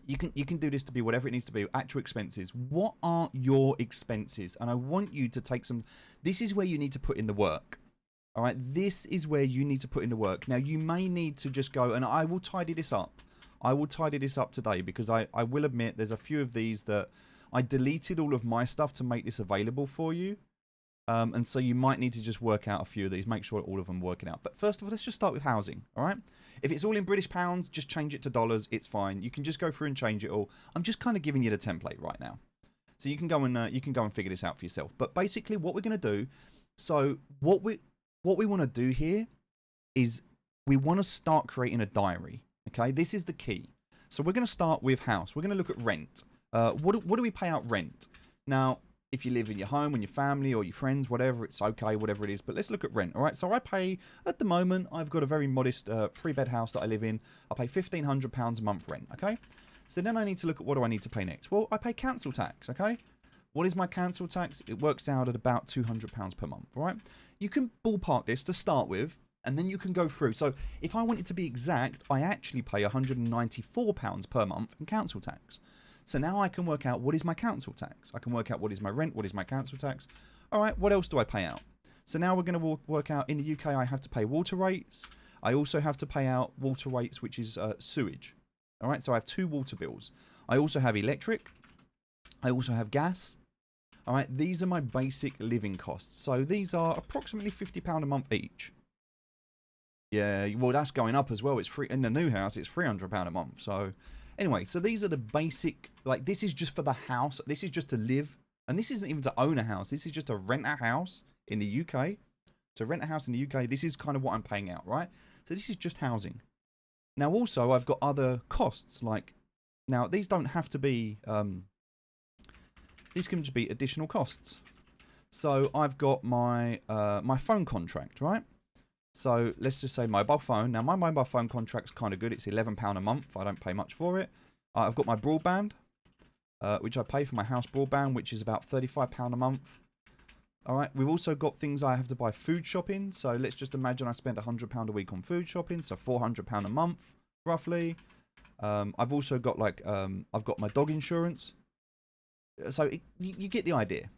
You can do this to be whatever it needs to be. Actual expenses. What are your expenses? And I want you to take some... This is where you need to put in the work. All right, this is where you need to put in the work. Now, you may need to just go, and I will tidy this up. I will tidy this up today because I will admit there's a few of these that I deleted all of my stuff to make this available for you. And so you might need to just work out a few of these, make sure all of them are working out. But first of all, let's just start with housing, all right? If it's all in British pounds, just change it to dollars. It's fine. You can just go through and change it all. I'm just kind of giving you the template right now. So you can go and figure this out for yourself. But basically what we're going to do, so what we want to do here is we want to start creating a diary. Okay, this is the key. So we're going to start with house. We're going to look at rent. What do we pay out rent? Now, if you live in your home and your family or your friends, whatever, it's okay, whatever it is. But let's look at rent. All right, so I pay, at the moment, I've got a very modest 3-bed house that I live in. I pay £1,500 a month rent, okay? So then I need to look at what do I need to pay next? Well, I pay council tax, okay? What is my council tax? It works out at about £200 per month, all right? You can ballpark this to start with And then you can go through. So if I wanted to be exact, I actually pay £194 per month in council tax. So now I can work out what is my council tax. I can work out what is my rent, what is my council tax. All right, what else do I pay out? So now we're going to work out, in the UK, I have to pay water rates. I also have to pay out water rates, which is sewage. All right, so I have 2 water bills. I also have electric. I also have gas. All right, these are my basic living costs. So these are approximately £50 a month each. Yeah, well, that's going up as well. It's free in the new house. It's £300 a month. So anyway, so these are the basic, like this is just for the house. This is just to live. And this isn't even to own a house. This is just to rent a house in the UK. To rent a house in the UK, this is kind of what I'm paying out, right? So this is just housing. Now also, I've got other costs. Like, now these don't have to be, these can just be additional costs. So I've got my, my phone contract, right? So let's just say mobile phone. Now my mobile phone contract's kind of good. It's £11 a month. I don't pay much for it. I've got my broadband, which I pay for my house broadband, which is about £35 a month. All right. We've also got things I have to buy food shopping. So let's just imagine I spend £100 a week on food shopping. So £400 a month, roughly. I've also got like, I've got my dog insurance. So you get the idea.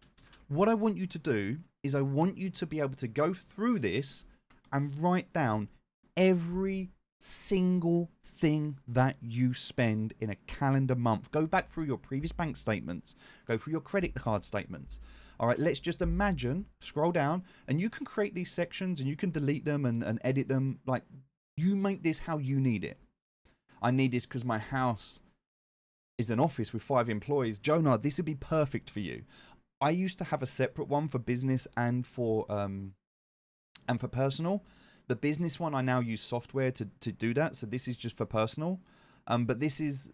What I want you to do is I want you to be able to go through this and write down every single thing that you spend in a calendar month. Go back through your previous bank statements. Go through your credit card statements. All right, let's just imagine, scroll down, and you can create these sections and you can delete them and edit them. Like, you make this how you need it. I need this because my house is an office with 5 employees. Jonah, this would be perfect for you. I used to have a separate one for business and for personal. The business one, I now use software to do that. So this is just for personal. But this is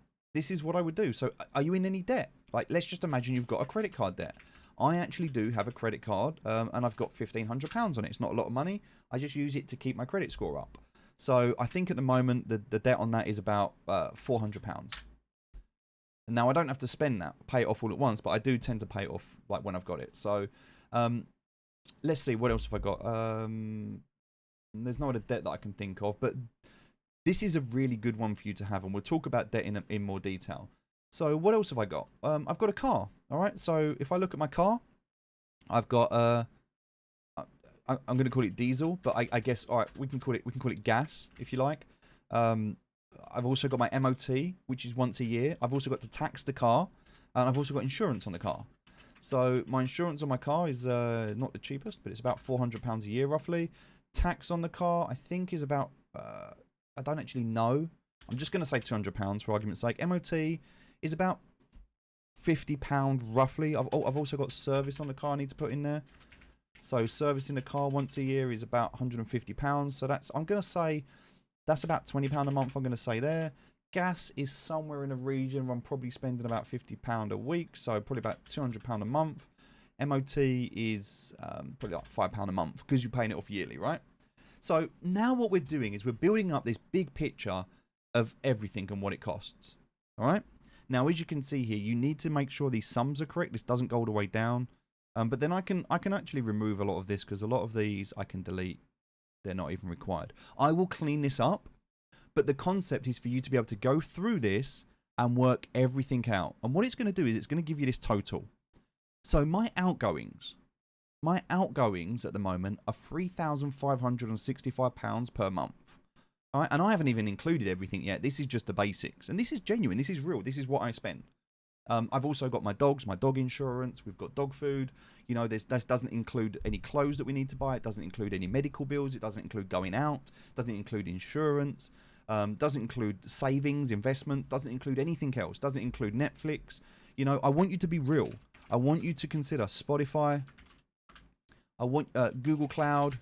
what I would do. So are you in any debt? Like, let's just imagine you've got a credit card debt. I actually do have a credit card, and I've got £1,500 on it. It's not a lot of money. I just use it to keep my credit score up. So I think at the moment, the debt on that is about £400. And now I don't have to spend that, pay it off all at once, but I do tend to pay it off like when I've got it. So let's see, what else have I got? There's no other debt that I can think of, but this is a really good one for you to have, and we'll talk about debt in more detail. So what else have I got? I've got a car. All right. So if I look at my car, I've got I'm going to call it diesel, but I guess all right, we can call it gas if you like. I've also got my MOT, which is once a year. I've also got to tax the car, and I've also got insurance on the car. So my insurance on my car is not the cheapest, but it's about £400 a year roughly. Tax on the car, I think, is about I don't actually know. I'm just going to say £200 for argument's sake. MOT is about £50 roughly. I've also got service on the car I need to put in there. So servicing the car once a year is about £150. So that's, I'm going to say that's about £20 a month. I'm going to say there. Gas is somewhere in a region where I'm probably spending about £50 a week. So probably about £200 a month. MOT is probably like £5 a month because you're paying it off yearly, right? So now what we're doing is we're building up this big picture of everything and what it costs. All right. Now, as you can see here, you need to make sure these sums are correct. This doesn't go all the way down. But then I can actually remove a lot of this because a lot of these I can delete. They're not even required. I will clean this up. But the concept is for you to be able to go through this and work everything out. And what it's going to do is it's going to give you this total. So my outgoings at the moment are £3,565 per month. All right, and I haven't even included everything yet. This is just the basics. And this is genuine. This is real. This is what I spend. I've also got my dogs, my dog insurance. We've got dog food. You know, this doesn't include any clothes that we need to buy. It doesn't include any medical bills. It doesn't include going out. It doesn't include insurance. Doesn't include savings, investments. Doesn't include anything else. Doesn't include Netflix. You know, I want you to be real. I want you to consider Spotify. I want Google Cloud,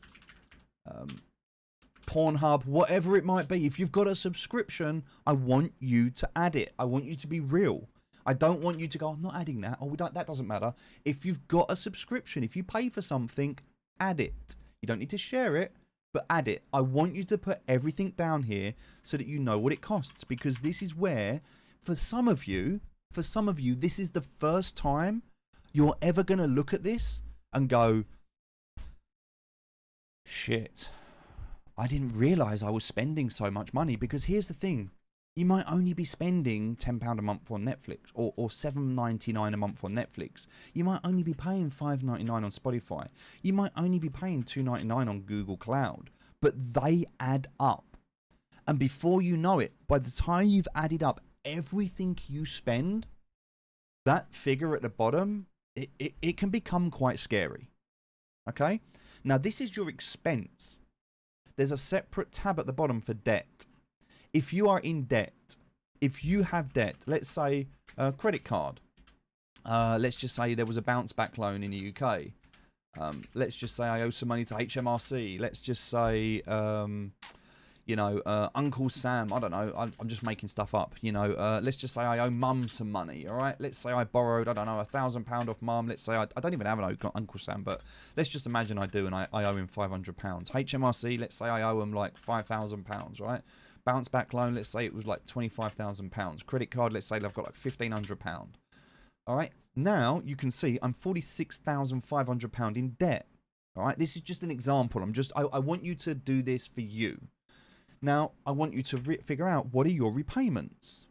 Pornhub, whatever it might be. If you've got a subscription, I want you to add it. I want you to be real. I don't want you to go, I'm not adding that. Oh, that doesn't matter. If you've got a subscription, if you pay for something, add it. You don't need to share it, but add it. I want you to put everything down here so that you know what it costs, because this is where, for some of you, this is the first time you're ever going to look at this and go, shit, I didn't realize I was spending so much money. Because here's the thing. You might only be spending £10 a month on Netflix, or $7.99 a month on Netflix. You might only be paying $5.99 on Spotify. You might only be paying $2.99 on Google Cloud. But they add up. And before you know it, by the time you've added up everything you spend, that figure at the bottom, it can become quite scary. Okay? Now, this is your expense. There's a separate tab at the bottom for debt. If you are in debt, if you have debt, let's say a credit card, let's just say there was a bounce back loan in the UK. Let's just say I owe some money to HMRC. Let's just say, Uncle Sam, I don't know, I'm just making stuff up, let's just say I owe mum some money, all right? Let's say I borrowed, I don't know, £1,000 off mum. Let's say I don't even have an Uncle Sam, but let's just imagine I do, and I owe him £500. HMRC, let's say I owe him like £5,000, right? Bounce back loan, let's say it was like £25,000. Credit card, let's say I've got like £1,500. All right, now you can see I'm £46,500 in debt. All right, this is just an example. I want you to do this for you. Now, I want you to figure out, what are your repayments?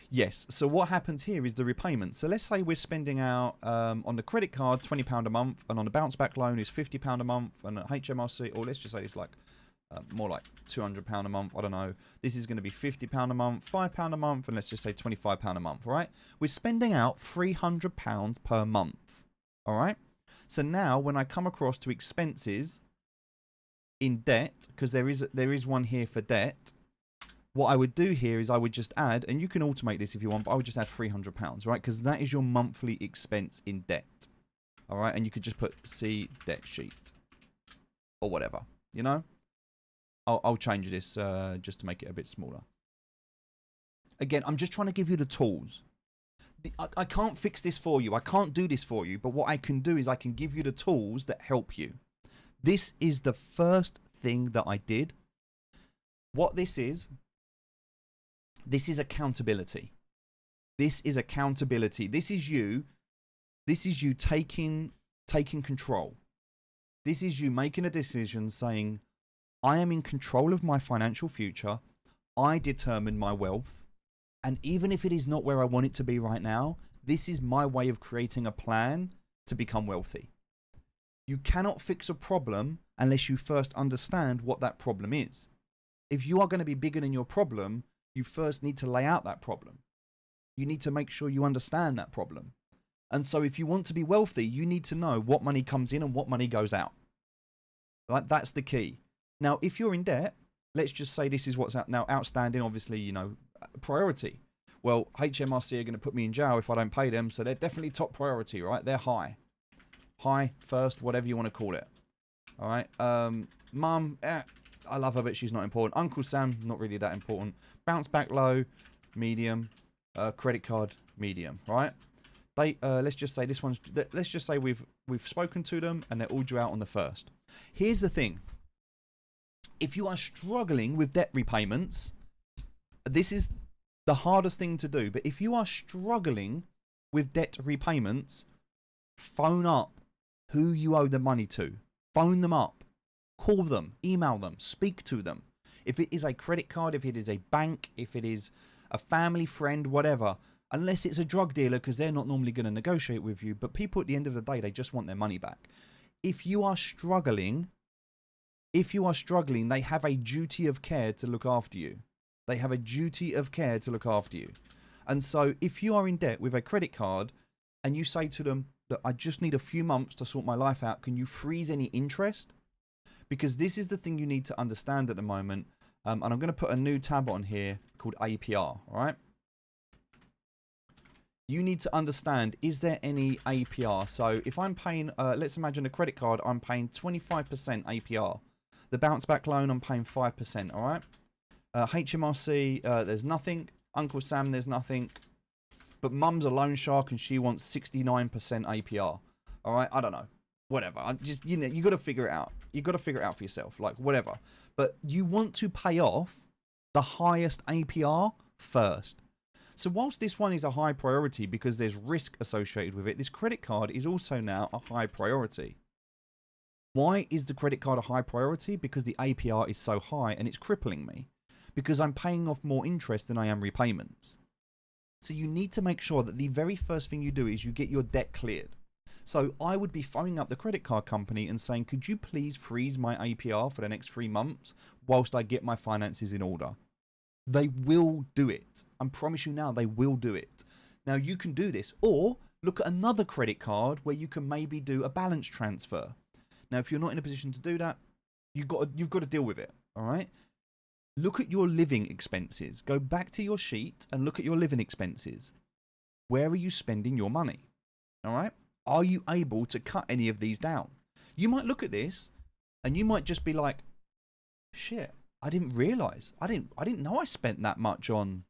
Yes, so what happens here is the repayment. So let's say we're spending out on the credit card £20 a month, and on the bounce back loan is £50 a month, and at HMRC, or let's just say it's like more like £200 a month, I don't know. This is going to be £50 a month, £5 a month, and let's just say £25 a month, right? We're spending out £300 per month, all right? So now when I come across to expenses in debt, because there is one here for debt, what I would do here is I would just add, and you can automate this if you want, but I would just add £300, right? Because that is your monthly expense in debt, all right? And you could just put see debt sheet or whatever, I'll change this just to make it a bit smaller. Again, I'm just trying to give you the tools. I can't fix this for you. I can't do this for you. But what I can do is I can give you the tools that help you. This is the first thing that I did. What this is accountability. This is accountability. This is you taking control. This is you making a decision saying, I am in control of my financial future. I determine my wealth. And even if it is not where I want it to be right now, this is my way of creating a plan to become wealthy. You cannot fix a problem unless you first understand what that problem is. If you are going to be bigger than your problem, you first need to lay out that problem. You need to make sure you understand that problem. And so if you want to be wealthy, you need to know what money comes in and what money goes out. Right? That's the key. Now, if you're in debt, let's just say this is what's now outstanding, obviously, priority. Well, HMRC are going to put me in jail if I don't pay them, so they're definitely top priority, right? They're high. High, first, whatever you want to call it. All right? Mum, I love her, but she's not important. Uncle Sam, not really that important. Bounce back low, medium. Credit card, medium, right? Let's just say this one's, let's just say we've spoken to them and they're all due out on the 1st. Here's the thing. If you are struggling with debt repayments, this is the hardest thing to do. But if you are struggling with debt repayments, phone up who you owe the money to. Phone them up. Call them. Email them. Speak to them. If it is a credit card, if it is a bank, if it is a family friend, whatever. Unless it's a drug dealer, because they're not normally going to negotiate with you. But people at the end of the day, they just want their money back. If you are struggling, they have a duty of care to look after you. They have a duty of care to look after you. And so if you are in debt with a credit card and you say to them that I just need a few months to sort my life out, can you freeze any interest? Because this is the thing you need to understand at the moment. And I'm going to put a new tab on here called APR, all right? You need to understand, is there any APR? So if I'm paying, let's imagine a credit card, I'm paying 25% APR. The bounce back loan, I'm paying 5%, all right? HMRC, there's nothing. Uncle Sam, there's nothing. But Mum's a loan shark and she wants 69% APR. All right, I don't know. Whatever. I just, you got to figure it out. You got to figure it out for yourself, like whatever. But you want to pay off the highest APR first. So whilst this one is a high priority because there's risk associated with it, this credit card is also now a high priority. Why is the credit card a high priority? Because the APR is so high and it's crippling me. Because I'm paying off more interest than I am repayments. So you need to make sure that the very first thing you do is you get your debt cleared. So I would be phoning up the credit card company and saying, could you please freeze my APR for the next 3 months whilst I get my finances in order? They will do it. I promise you now, they will do it. Now you can do this, or look at another credit card where you can maybe do a balance transfer. Now, if you're not in a position to do that, you've got to deal with it. All right. Look at your living expenses. Go back to your sheet and look at your living expenses. Where are you spending your money? All right. Are you able to cut any of these down? You might look at this and you might just be like, shit, I didn't realize. I didn't know I spent that much on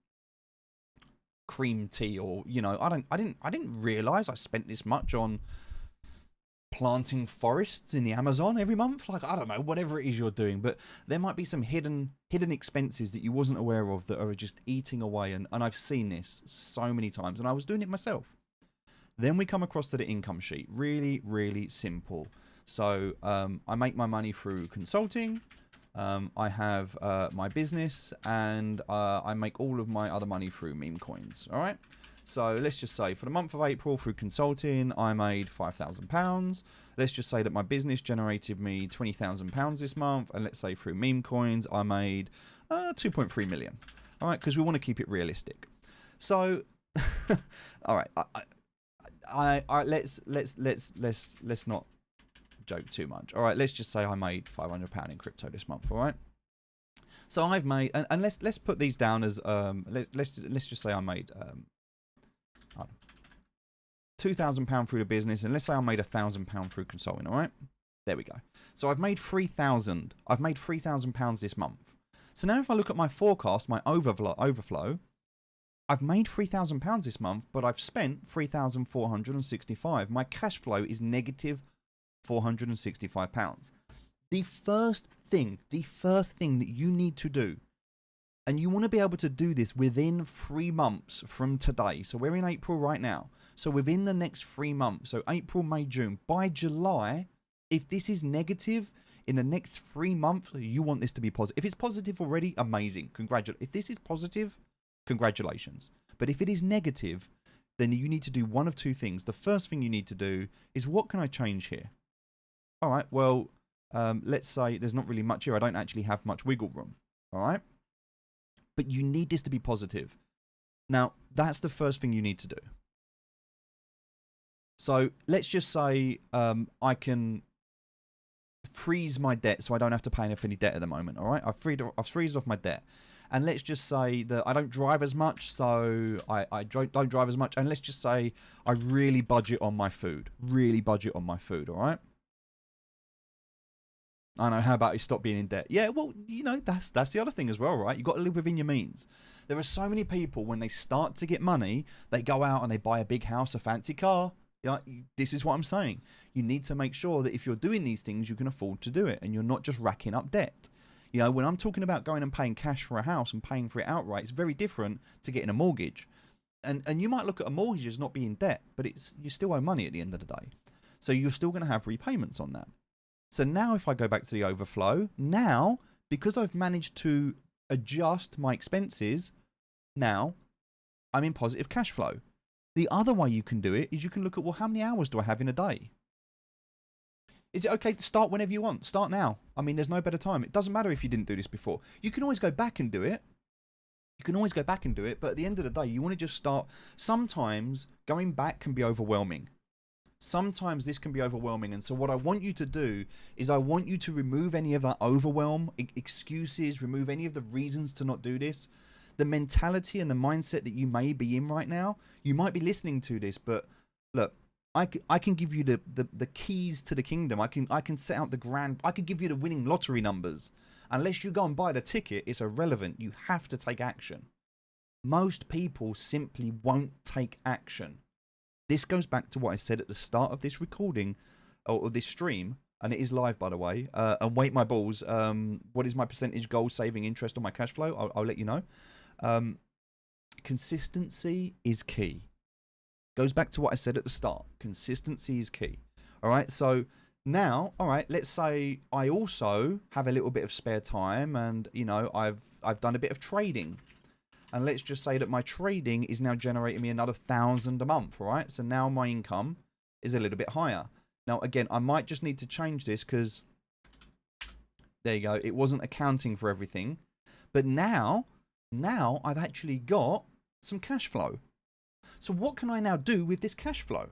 cream tea, or, you know, I didn't realize I spent this much on planting forests in the Amazon every month. Like, I don't know, whatever it is you're doing, but there might be some hidden expenses that you wasn't aware of that are just eating away. And I've seen this so many times, and I was doing it myself. Then we come across to the income sheet. Really, really simple. So I make my money through consulting. I have my business, and I make all of my other money through meme coins. All right. So let's just say for the month of April through consulting, I made £5,000. Let's just say that my business generated me £20,000 this month. And let's say through meme coins, I made 2.3 million. All right. Because we want to keep it realistic. So, all right. Let's not joke too much. All right. Let's just say I made £500 in crypto this month. All right. So I've made, and let's put these down as, let's just say I made, £2,000 through the business, and let's say I made £1,000 through consulting. All right, there we go. So I've made £3,000. I've made £3,000 this month. So now if I look at my forecast, my overflow, I've made £3,000 this month, but I've spent £3,465. My cash flow is negative £465. The first thing that you need to do, and you want to be able to do this within 3 months from today. So we're in April right now. So within the next 3 months, so April, May, June, by July, if this is negative in the next 3 months, you want this to be positive. If it's positive already, amazing. If this is positive, congratulations. But if it is negative, then you need to do one of two things. The first thing you need to do is, what can I change here? All right, well, let's say there's not really much here. I don't actually have much wiggle room. All right. But you need this to be positive. Now, that's the first thing you need to do. So let's just say I can freeze my debt so I don't have to pay any debt at the moment. All right, I've freezed off my debt. And let's just say that I don't drive as much, so I don't drive as much. And let's just say I really budget on my food. All right. I know, how about you stop being in debt? Yeah, well, you know, that's the other thing as well, right? You've got to live within your means. There are so many people, when they start to get money, they go out and they buy a big house, a fancy car. You know, this is what I'm saying. You need to make sure that if you're doing these things, you can afford to do it, and you're not just racking up debt. You know, when I'm talking about going and paying cash for a house and paying for it outright, it's very different to getting a mortgage. And you might look at a mortgage as not being debt, but you still owe money at the end of the day. So you're still going to have repayments on that. So now if I go back to the overflow, now, because I've managed to adjust my expenses, now I'm in positive cash flow. The other way you can do it is you can look at, well, how many hours do I have in a day? Is it okay to start whenever you want? Start now. I mean, there's no better time. It doesn't matter if you didn't do this before. You can always go back and do it. But at the end of the day, you want to just start. Sometimes going back can be overwhelming. Sometimes this can be overwhelming. And so what I want you to do is I want you to remove any of that overwhelm, excuses, remove any of the reasons to not do this. The mentality and the mindset that you may be in right now, you might be listening to this, but look, I can give you the keys to the kingdom. I can set out I could give you the winning lottery numbers. Unless you go and buy the ticket, it's irrelevant. You have to take action. Most people simply won't take action. This goes back to what I said at the start of this recording, or this stream, and it is live, by the way. And wait my balls, what is my percentage goal saving interest on my cash flow? I'll let you know. Consistency is key. Goes back to what I said at the start. Consistency is key. All right, so Now, all right, let's say I also have a little bit of spare time, and I've done a bit of trading. And let's just say that my trading is now generating me another 1,000 a month, right? So now my income is a little bit higher. Now, again, I might just need to change this because, there you go, it wasn't accounting for everything. But now I've actually got some cash flow. So what can I now do with this cash flow?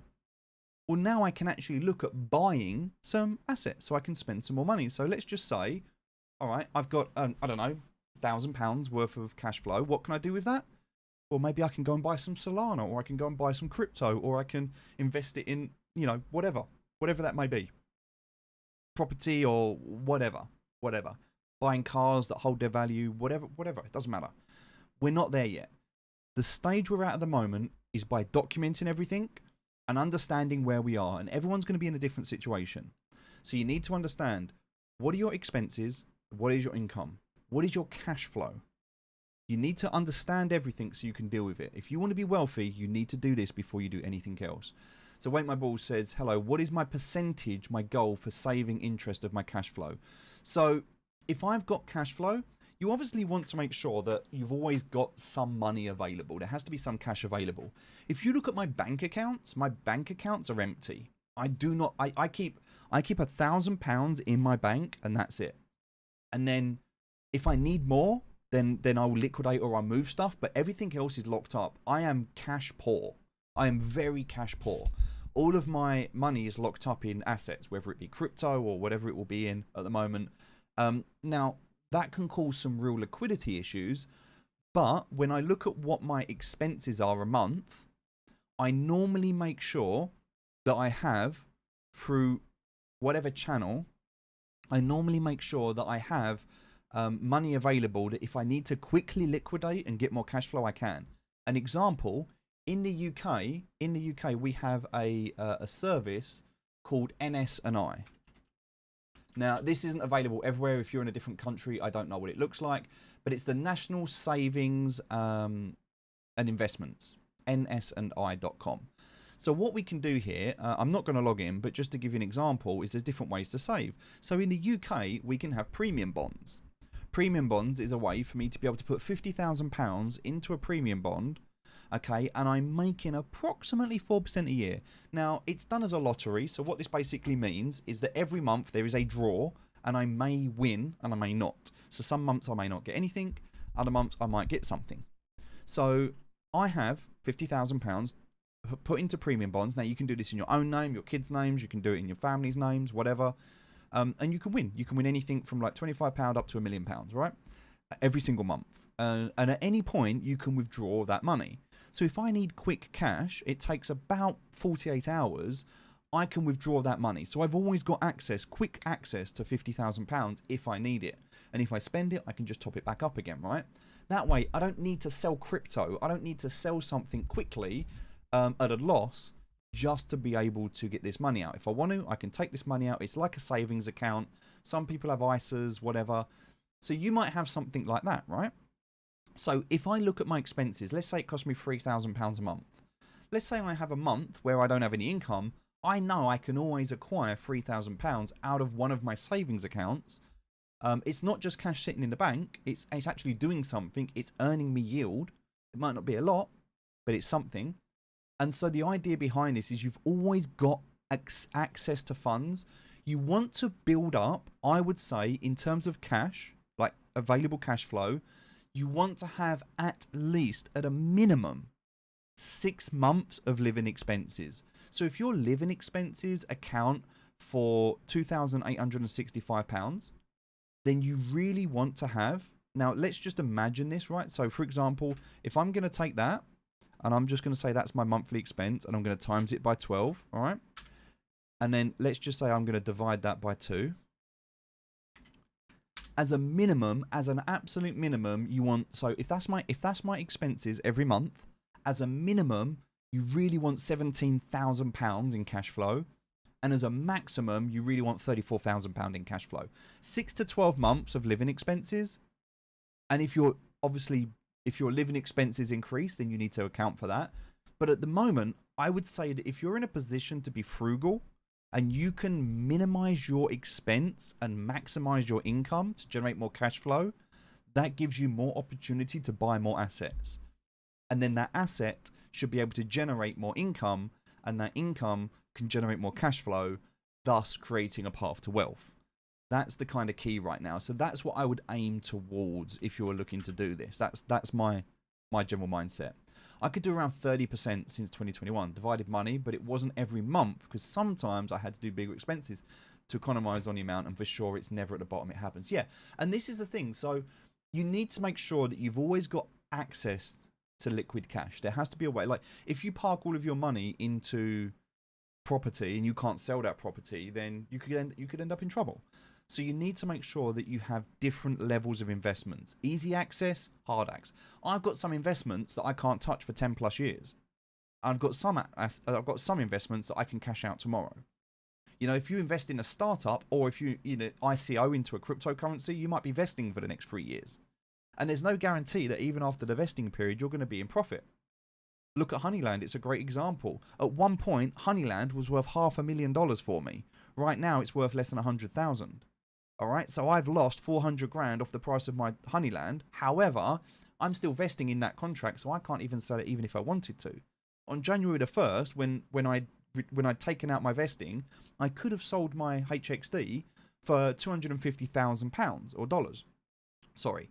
Well, now I can actually look at buying some assets so I can spend some more money. So let's just say, all right, I've got, I don't know, £1,000 worth of cash flow. What can I do with that? Well, maybe I can go and buy some Solana, or I can go and buy some crypto, or I can invest it in, whatever that may be. Property or whatever. Buying cars that hold their value, whatever, it doesn't matter. We're not there yet. The stage we're at the moment is by documenting everything and understanding where we are. And everyone's going to be in a different situation. So you need to understand, what are your expenses? What is your income? What is your cash flow? You need to understand everything so you can deal with it. If you want to be wealthy, you need to do this before you do anything else. So Wait My Balls says, hello, what is my percentage, my goal for saving interest of my cash flow? So if I've got cash flow, you obviously want to make sure that you've always got some money available. There has to be some cash available. If you look at my bank accounts are empty. I keep £1,000 in my bank, and that's it. And then if I need more, then I'll liquidate or I'll move stuff, but everything else is locked up. I am cash poor. I am very cash poor. All of my money is locked up in assets, whether it be crypto or whatever it will be in at the moment. Now, that can cause some real liquidity issues, but when I look at what my expenses are a month, I normally make sure that I have, through whatever channel, I normally make sure that I have money available that if I need to quickly liquidate and get more cash flow, I can. An example, in the UK, we have a service called NS&I. Now, this isn't available everywhere. If you're in a different country, I don't know what it looks like, but it's the National Savings and Investments, nsandI.com. So what we can do here, I'm not going to log in, but just to give you an example, is there's different ways to save. So in the UK, we can have premium bonds. Premium bonds is a way for me to be able to put £50,000 into a premium bond, okay, and I'm making approximately 4% a year. Now, it's done as a lottery, so what this basically means is that every month there is a draw, and I may win and I may not. So some months I may not get anything, other months I might get something. So I have £50,000 put into premium bonds. Now, you can do this in your own name, your kids' names, you can do it in your family's names, whatever. And you can win. You can win anything from like £25 up to £1 million, right? Every single month. And at any point, you can withdraw that money. So if I need quick cash, it takes about 48 hours. I can withdraw that money. So I've always got quick access to £50,000 if I need it. And if I spend it, I can just top it back up again, right? That way, I don't need to sell crypto. I don't need to sell something quickly at a loss just to be able to get this money out. If I want to, I can take this money out. It's like a savings account. Some people have ISAs, whatever. So you might have something like that, right? So if I look at my expenses, let's say it costs me £3,000 a month. Let's say I have a month where I don't have any income. I know I can always acquire £3,000 out of one of my savings accounts. It's not just cash sitting in the bank. It's actually doing something. It's earning me yield. It might not be a lot, but it's something. And so the idea behind this is you've always got access to funds. You want to build up, I would say, in terms of cash, like available cash flow, you want to have at least, at a minimum, 6 months of living expenses. So if your living expenses account for £2,865, then you really want to have, now let's just imagine this, right? So for example, if I'm going to take that, and I'm just going to say that's my monthly expense, and I'm going to times it by 12, all right? And then let's just say I'm going to divide that by 2. As a minimum, as an absolute minimum, you want, so if that's my expenses every month, as a minimum, you really want £17,000 in cash flow. And as a maximum, you really want £34,000 in cash flow. 6 to 12 months of living expenses. And if your living expenses increase, then you need to account for that. But at the moment, I would say that if you're in a position to be frugal, and you can minimize your expense and maximize your income to generate more cash flow, that gives you more opportunity to buy more assets. And then that asset should be able to generate more income, and that income can generate more cash flow, thus creating a path to wealth. That's the kind of key right now. So that's what I would aim towards if you're looking to do this. That's my general mindset. I could do around 30% since 2021, divided money, but it wasn't every month because sometimes I had to do bigger expenses to economize on the amount, and for sure it's never at the bottom, it happens. Yeah, and this is the thing. So you need to make sure that you've always got access to liquid cash. There has to be a way. Like if you park all of your money into property and you can't sell that property, then you could end up in trouble. So you need to make sure that you have different levels of investments. Easy access, hard access. I've got some investments that I can't touch for 10 plus years. I've got some investments that I can cash out tomorrow. You know, if you invest in a startup, or if you ICO into a cryptocurrency, you might be vesting for the next 3 years. And there's no guarantee that even after the vesting period, you're going to be in profit. Look at Honeyland. It's a great example. At one point, Honeyland was worth $500,000 for me. Right now, it's worth less than 100,000. All right, so I've lost 400 grand off the price of my Honeyland. However, I'm still vesting in that contract, so I can't even sell it even if I wanted to. On January the 1st, when I'd taken out my vesting, I could have sold my HXD for £250,000 or dollars. Sorry.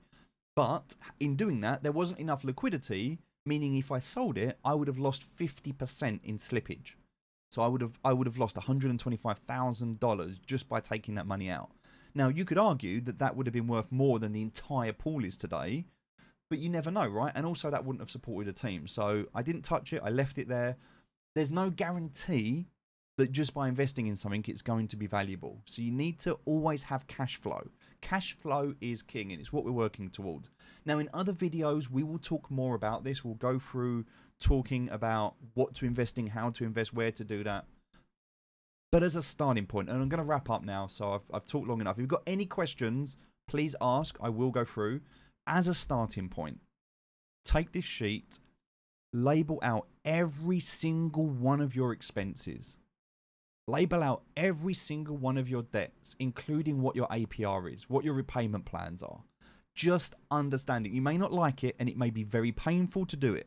But in doing that, there wasn't enough liquidity, meaning if I sold it, I would have lost 50% in slippage. So I would have lost $125,000 just by taking that money out. Now, you could argue that that would have been worth more than the entire pool is today, but you never know, right? And also that wouldn't have supported a team. So I didn't touch it. I left it there. There's no guarantee that just by investing in something, it's going to be valuable. So you need to always have cash flow. Cash flow is king, and it's what we're working towards. Now, in other videos, we will talk more about this. We'll go through talking about what to invest in, how to invest, where to do that. But as a starting point, and I'm going to wrap up now, so I've talked long enough. If you've got any questions, please ask. I will go through. As a starting point, take this sheet, label out every single one of your expenses. Label out every single one of your debts, including what your APR is, what your repayment plans are. Just understand it. You may not like it, and it may be very painful to do it.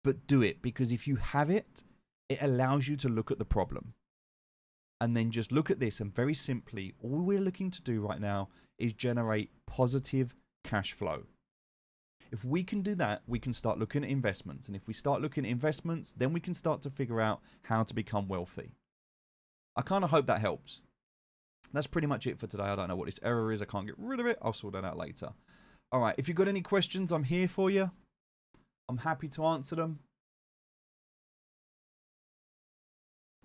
But do it, because if you have it, it allows you to look at the problem. And then just look at this, and very simply, all we're looking to do right now is generate positive cash flow. If we can do that, we can start looking at investments. And if we start looking at investments, then we can start to figure out how to become wealthy. I kind of hope that helps. That's pretty much it for today. I don't know what this error is. I can't get rid of it. I'll sort that out later. All right. If you've got any questions, I'm here for you. I'm happy to answer them.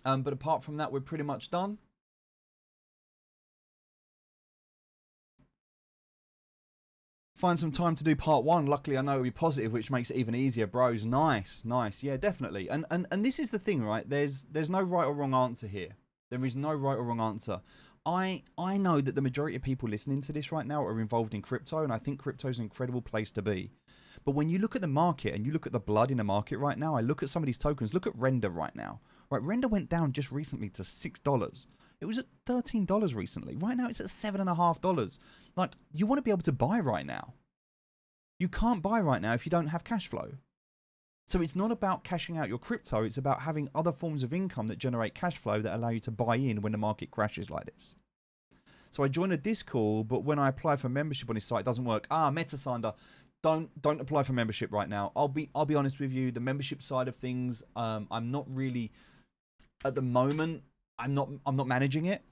But apart from that, we're pretty much done. Find some time to do part one. Luckily, I know it'll be positive, which makes it even easier, bros. Nice. Yeah, definitely. And this is the thing, right? There's no right or wrong answer here. There is no right or wrong answer. I know that the majority of people listening to this right now are involved in crypto, and I think crypto is an incredible place to be. But when you look at the market and you look at the blood in the market right now, I look at some of these tokens. Look at Render right now. Right, Render went down just recently to $6. It was at $13 recently. Right now, it's at $7.50. Like, you want to be able to buy right now. You can't buy right now if you don't have cash flow. So it's not about cashing out your crypto. It's about having other forms of income that generate cash flow that allow you to buy in when the market crashes like this. So I joined a Discord, but when I apply for membership on his site, it doesn't work. Metasander. Don't apply for membership right now. I'll be honest with you. The membership side of things, I'm not really at the moment. I'm not managing it.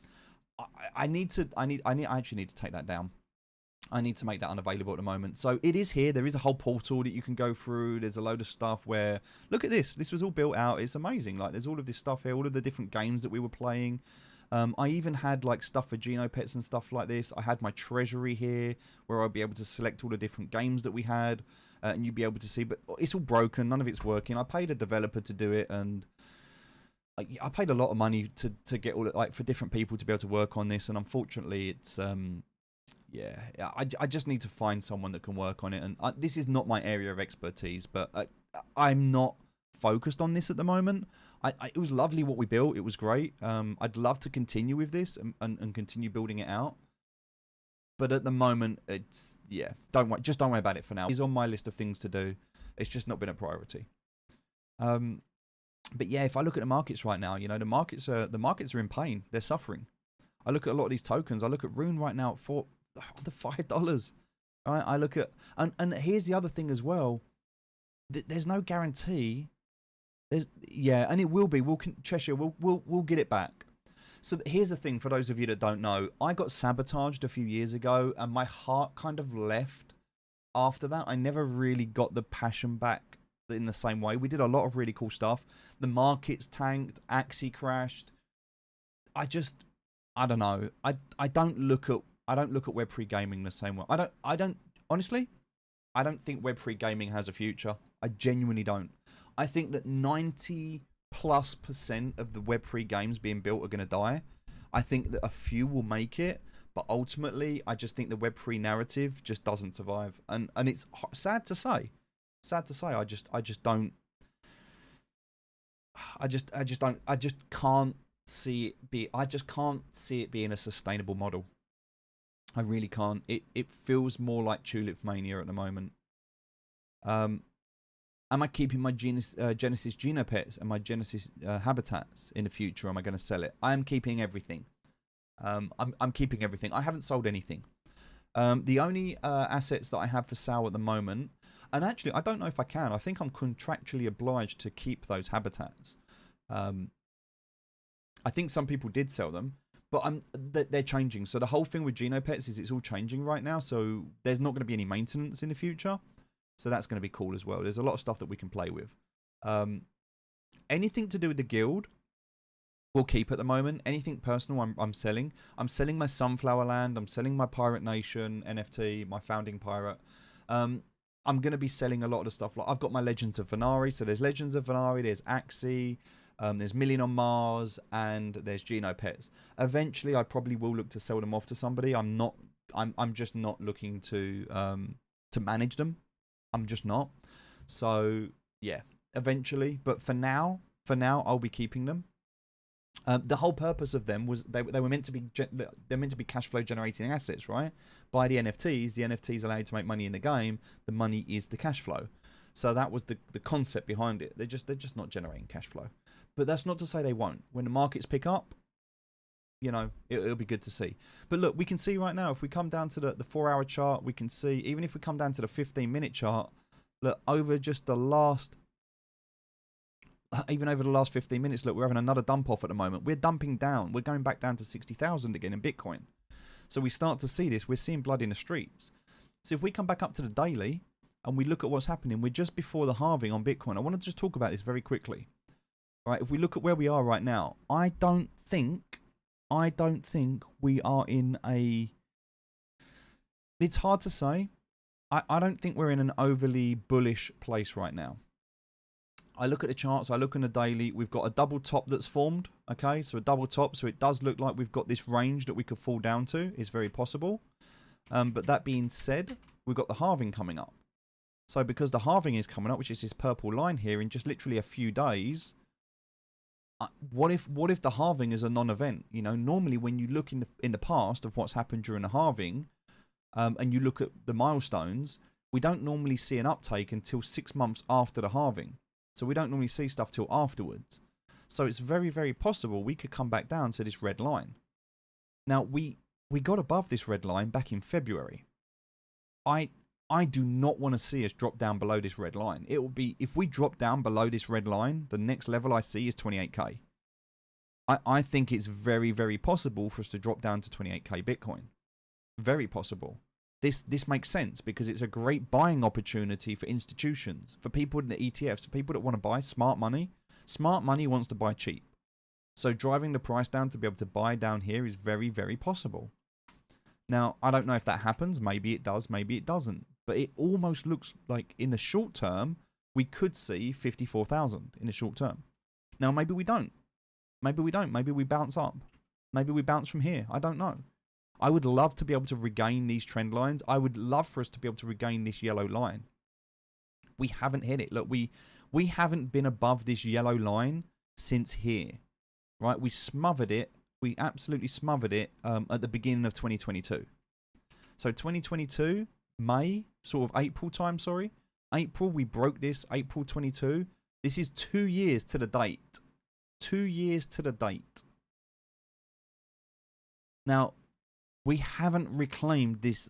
I actually need to take that down. I need to make that unavailable at the moment. So it is here. There is a whole portal that you can go through. There's a load of stuff where, look at this. This was all built out. It's amazing. Like, there's all of this stuff here, all of the different games that we were playing. I even had like stuff for Genopets and stuff like this. I had my treasury here where I'd be able to select all the different games that we had, and you'd be able to see, but it's all broken. None of it's working. I paid a developer to do it, and I paid a lot of money to get all like for different people to be able to work on this. And unfortunately, it's yeah, I just need to find someone that can work on it. And this is not my area of expertise, but I'm not focused on this at the moment. It was lovely what we built. It was great. I'd love to continue with this and continue building it out. But at the moment, it's, yeah, just don't worry about it for now. It's on my list of things to do. It's just not been a priority. But yeah, if I look at the markets right now, you know, the markets are in pain. They're suffering. I look at a lot of these tokens. I look at Rune right now at under $5. Right? I look at, and here's the other thing as well. There's no guarantee. And it will be. Cheshire, we'll get it back. So here's the thing for those of you that don't know. I got sabotaged a few years ago, and my heart kind of left after that. I never really got the passion back in the same way. We did a lot of really cool stuff. The markets tanked, Axie crashed. I don't know. I don't look at Web3 gaming the same way. I don't honestly, I don't think Web3 gaming has a future. I genuinely don't. I think that 90+% of the Web3 games being built are going to die. I think that a few will make it, but ultimately, I just think the Web3 narrative just doesn't survive. And it's sad to say. Sad to say. I just can't see it being a sustainable model. I really can't. It feels more like Tulip Mania at the moment. Am I keeping my Genesis Genopets and my Genesis Habitats in the future? Or am I going to sell it? I am keeping everything. I'm keeping everything. I haven't sold anything. The only assets that I have for sale at the moment, and actually I don't know if I can. I think I'm contractually obliged to keep those habitats. I think some people did sell them, but they're changing. So the whole thing with Genopets is it's all changing right now. So there's not going to be any maintenance in the future. So that's going to be cool as well. There's a lot of stuff that we can play with. Anything to do with the guild, we'll keep at the moment. Anything personal, I'm selling. I'm selling my Sunflower Land. I'm selling my Pirate Nation NFT, my Founding Pirate. I'm going to be selling a lot of the stuff. Like I've got my Legends of Venari. So there's Legends of Venari. There's Axie. There's Million on Mars, and there's Genopets. Eventually, I probably will look to sell them off to somebody. I'm just not looking to manage them. I'm just not. So yeah, eventually. But for now, I'll be keeping them. The whole purpose of them was they were meant to be cash flow generating assets, right? By the NFTs allow you to make money in the game. The money is the cash flow. So that was the concept behind it. They're just not generating cash flow. But that's not to say they won't. When the markets pick up, you know, it'll be good to see. But look, we can see right now, if we come down to the 4-hour chart, we can see, even if we come down to the 15-minute chart, look, over the last 15 minutes, look, we're having another dump off at the moment. We're dumping down. We're going back down to 60,000 again in Bitcoin. So we start to see this. We're seeing blood in the streets. So if we come back up to the daily and we look at what's happening, we're just before the halving on Bitcoin. I want to just talk about this very quickly. Right, if we look at where we are right now, I don't think we are in a... It's hard to say. I don't think we're in an overly bullish place right now. I look at the charts, I look on the daily, we've got a double top that's formed, okay? So a double top, so it does look like we've got this range that we could fall down to. It's very possible. But that being said, we've got the halving coming up. So because the halving is coming up, which is this purple line here, in just literally a few days... What if the halving is a non-event? You know, normally when you look in the past of what's happened during the halving, and you look at the milestones, we don't normally see an uptake until 6 months after the halving. So we don't normally see stuff till afterwards. So it's very, very possible we could come back down to this red line. Now we got above this red line back in February. I do not want to see us drop down below this red line. It will be, if we drop down below this red line, the next level I see is 28k. I think it's very, very possible for us to drop down to 28k Bitcoin. Very possible. This makes sense because it's a great buying opportunity for institutions, for people in the ETFs, for people that want to buy smart money. Smart money wants to buy cheap. So driving the price down to be able to buy down here is very, very possible. Now, I don't know if that happens. Maybe it does, maybe it doesn't. But it almost looks like in the short term, we could see 54,000 in the short term. Now, maybe we don't. Maybe we don't. Maybe we bounce up. Maybe we bounce from here. I don't know. I would love to be able to regain these trend lines. I would love for us to be able to regain this yellow line. We haven't hit it. Look, we We haven't been above this yellow line since here, right? We smothered it. We absolutely smothered it at the beginning of 2022. So 2022, May, sort of April time, sorry. April, we broke this, April 22. This is 2 years to the date. 2 years to the date. Now, we haven't reclaimed this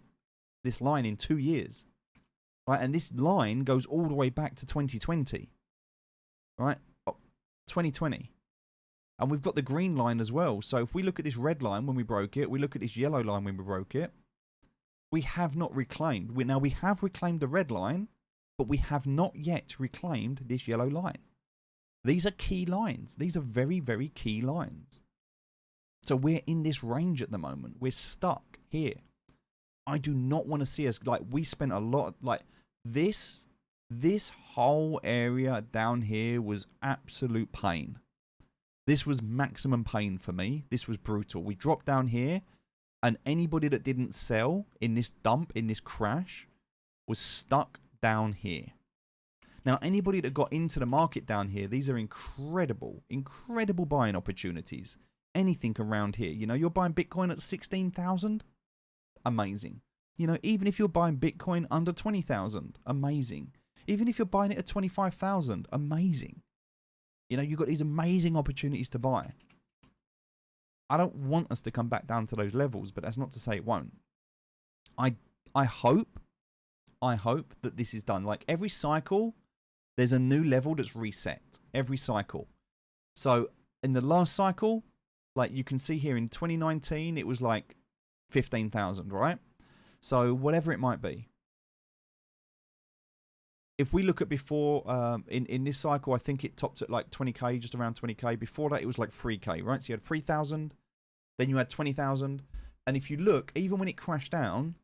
line in 2 years. Right? And this line goes all the way back to 2020. Right? 2020. And we've got the green line as well. So if we look at this red line when we broke it, we look at this yellow line when we broke it, we have not reclaimed. Now we have reclaimed the red line, but we have not yet reclaimed this yellow line. These are key lines. These are very, very key lines. So we're in this range at the moment. We're stuck here. I do not want to see us, like, we spent a lot, like, this whole area down here was absolute pain. This was maximum pain for me. This was brutal. We dropped down here, and anybody that didn't sell in this dump, in this crash, was stuck down here. Now, anybody that got into the market down here, these are incredible, incredible buying opportunities. Anything around here. You know, you're buying Bitcoin at 16,000. Amazing. You know, even if you're buying Bitcoin under 20,000, amazing. Even if you're buying it at 25,000, amazing. You know, you've got these amazing opportunities to buy. I don't want us to come back down to those levels, but that's not to say it won't. I hope that this is done. Like every cycle, there's a new level that's reset. Every cycle. So in the last cycle, like you can see here in 2019, it was like 15,000, right? So whatever it might be. If we look at before, in this cycle, I think it topped at like 20k, just around 20k. Before that, it was like 3k, right? So you had 3,000, then you had 20,000. And if you look, even when it crashed down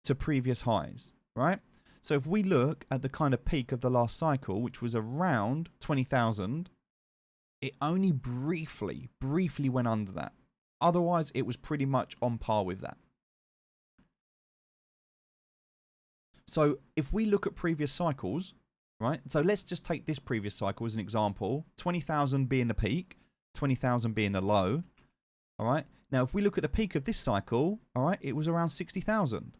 to previous highs, right? So if we look at the kind of peak of the last cycle, which was around 20,000, it only briefly went under that. Otherwise, it was pretty much on par with that. So if we look at previous cycles, right? So let's just take this previous cycle as an example. 20,000 being the peak, 20,000 being the low. All right. Now, if we look at the peak of this cycle, all right, it was around 60,000.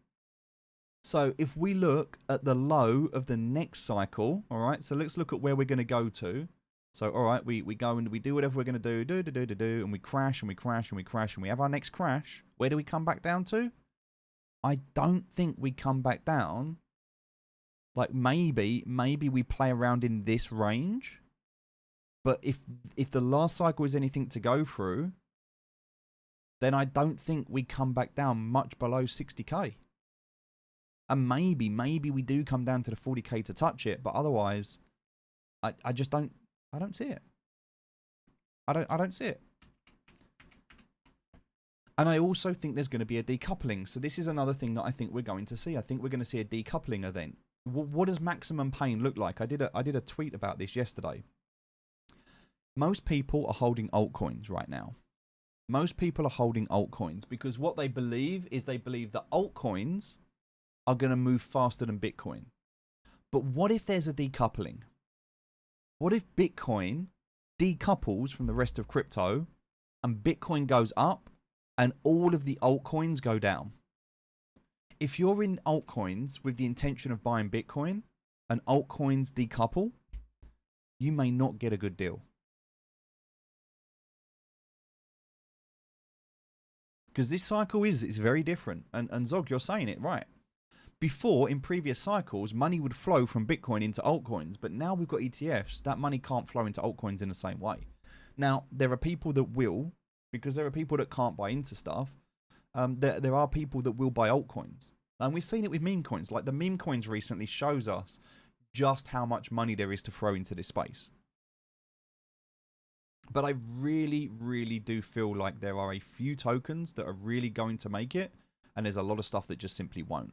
So if we look at the low of the next cycle, all right, so let's look at where we're going to go to. So, all right, we go and we do whatever we're going to do, and we crash and we crash and we crash and we have our next crash. Where do we come back down to? I don't think we come back down. Like maybe we play around in this range. But if the last cycle is anything to go through, then I don't think we come back down much below 60k. And maybe we do come down to the 40k to touch it, but otherwise, I just don't see it. I don't see it. And I also think there's going to be a decoupling. So this is another thing that I think we're going to see. I think we're going to see a decoupling event. What does maximum pain look like? I did a tweet about this yesterday. Most people are holding altcoins right now. Most people are holding altcoins because what they believe is they believe that altcoins are going to move faster than Bitcoin. But what if there's a decoupling? What if Bitcoin decouples from the rest of crypto and Bitcoin goes up and all of the altcoins go down? If you're in altcoins with the intention of buying Bitcoin and altcoins decouple, you may not get a good deal. Because this cycle is very different. And Zog, you're saying it right. Before, in previous cycles, money would flow from Bitcoin into altcoins. But now we've got ETFs. That money can't flow into altcoins in the same way. Now, there are people that will, because there are people that can't buy into stuff. There are people that will buy altcoins. And we've seen it with meme coins. Like the meme coins recently shows us just how much money there is to throw into this space. But I really, really do feel like there are a few tokens that are really going to make it. And there's a lot of stuff that just simply won't.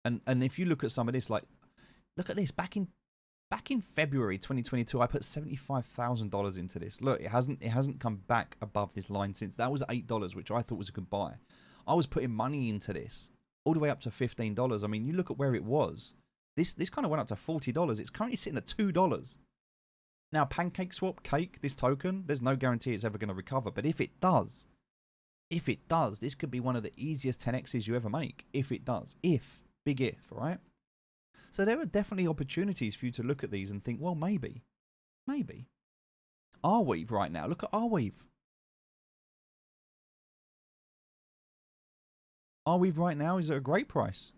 And if you look at some of this, like, look at this. Back in February 2022, I put $75,000 into this. Look, it hasn't come back above this line since. That was $8, which I thought was a good buy. I was putting money into this all the way up to $15. I mean, you look at where it was. This kind of went up to $40. It's currently sitting at $2. Now, PancakeSwap, Cake, this token, there's no guarantee it's ever going to recover. But if it does, this could be one of the easiest 10x's you ever make. If it does. If. Big if, right? So there are definitely opportunities for you to look at these and think, well, maybe. Maybe. Arweave right now. Look at Arweave. Arweave right now is at a great price.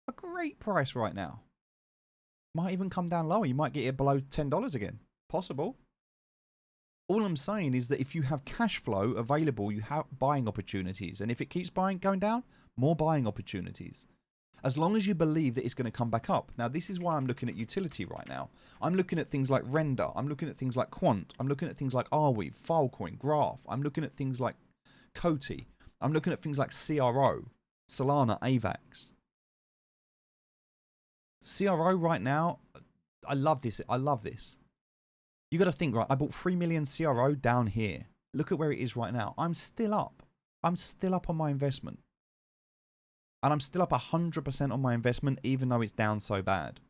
A great price right now. Might even come down lower. You might get it below $10 again. Possible. All I'm saying is that if you have cash flow available, you have buying opportunities. And if it keeps going down, more buying opportunities. As long as you believe that it's going to come back up. Now, this is why I'm looking at utility right now. I'm looking at things like Render. I'm looking at things like Quant. I'm looking at things like Arweave, Filecoin, Graph. I'm looking at things like Coty. I'm looking at things like CRO, Solana, AVAX. CRO right now, I love this. I love this. You got to think, right? I bought 3 million CRO down here. Look at where it is right now. I'm still up. I'm still up on my investment. And I'm still up 100% on my investment, even though it's down so bad.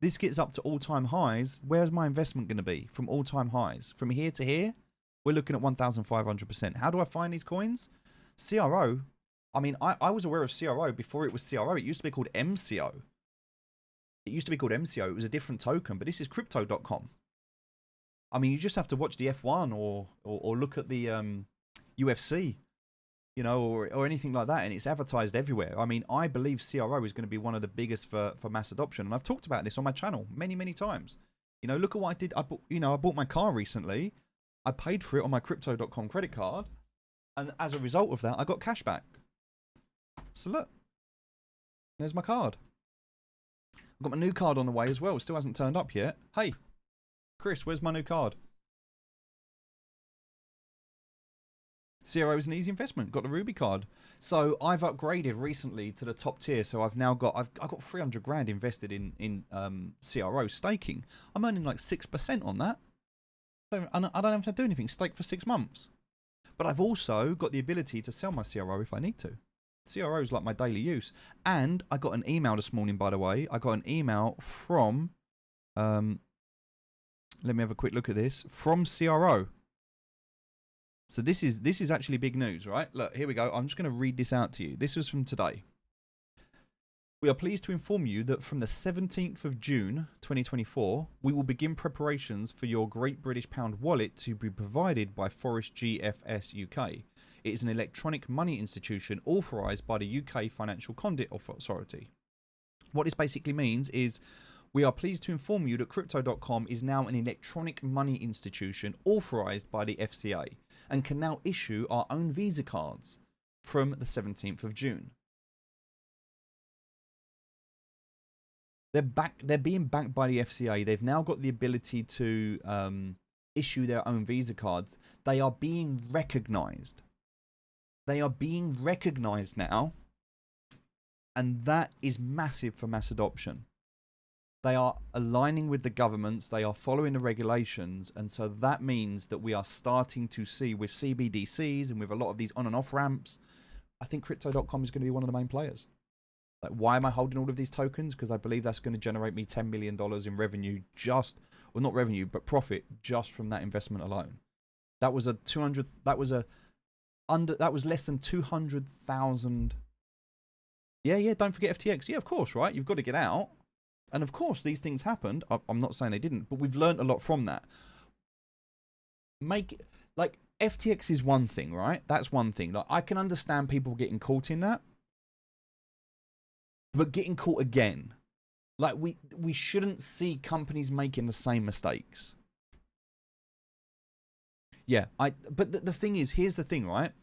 This gets up to all-time highs. Where's my investment going to be from all-time highs? From here to here, we're looking at 1,500%. How do I find these coins? CRO. I mean, I was aware of CRO before it was CRO. It used to be called MCO. It used to be called MCO. It was a different token, but this is Crypto.com. I mean, you just have to watch the F1 or look at the UFC, you know, or anything like that, and it's advertised everywhere. I mean, I believe CRO is going to be one of the biggest for mass adoption, and I've talked about this on my channel many, many times. You know, look at what I did. I bought my car recently. I paid for it on my Crypto.com credit card, and as a result of that, I got cash back. So look, there's my card. I've got my new card on the way as well. It still hasn't turned up yet. Hey, Chris, where's my new card? CRO is an easy investment. Got the Ruby card. So I've upgraded recently to the top tier. So I've now got I've got 300 grand invested in CRO staking. I'm earning like 6% on that. I don't have to do anything. Stake for 6 months. But I've also got the ability to sell my CRO if I need to. CRO is like my daily use. And I got an email this morning, by the way. I got an email from, let me have a quick look at this, from CRO. So this is actually big news, right? Look, here we go. I'm just going to read this out to you. This was from today. We are pleased to inform you that from the 17th of June 2024, we will begin preparations for your Great British Pound wallet to be provided by Forest GFS UK. It is an electronic money institution authorised by the UK Financial Conduit Authority. What this basically means is we are pleased to inform you that Crypto.com is now an electronic money institution authorised by the FCA and can now issue our own Visa cards from the 17th of June. They're being backed by the FCA. They've now got the ability to issue their own Visa cards. They are being recognised. They are being recognised now, and that is massive for mass adoption. They are aligning with the governments, they are following the regulations, and so that means that we are starting to see with CBDCs and with a lot of these on and off ramps, I think Crypto.com is going to be one of the main players. Like, why am I holding all of these tokens? Because I believe that's going to generate me $10 million in revenue just, well, not revenue, but profit just from that investment alone. That was less than 200,000. Yeah, don't forget FTX. Yeah, of course, right? You've got to get out. And of course, these things happened. I'm not saying they didn't, but we've learned a lot from that. Like, FTX is one thing, right? That's one thing. Like, I can understand people getting caught in that. But getting caught again. Like, we shouldn't see companies making the same mistakes. Yeah, but the thing is, here's the thing, right?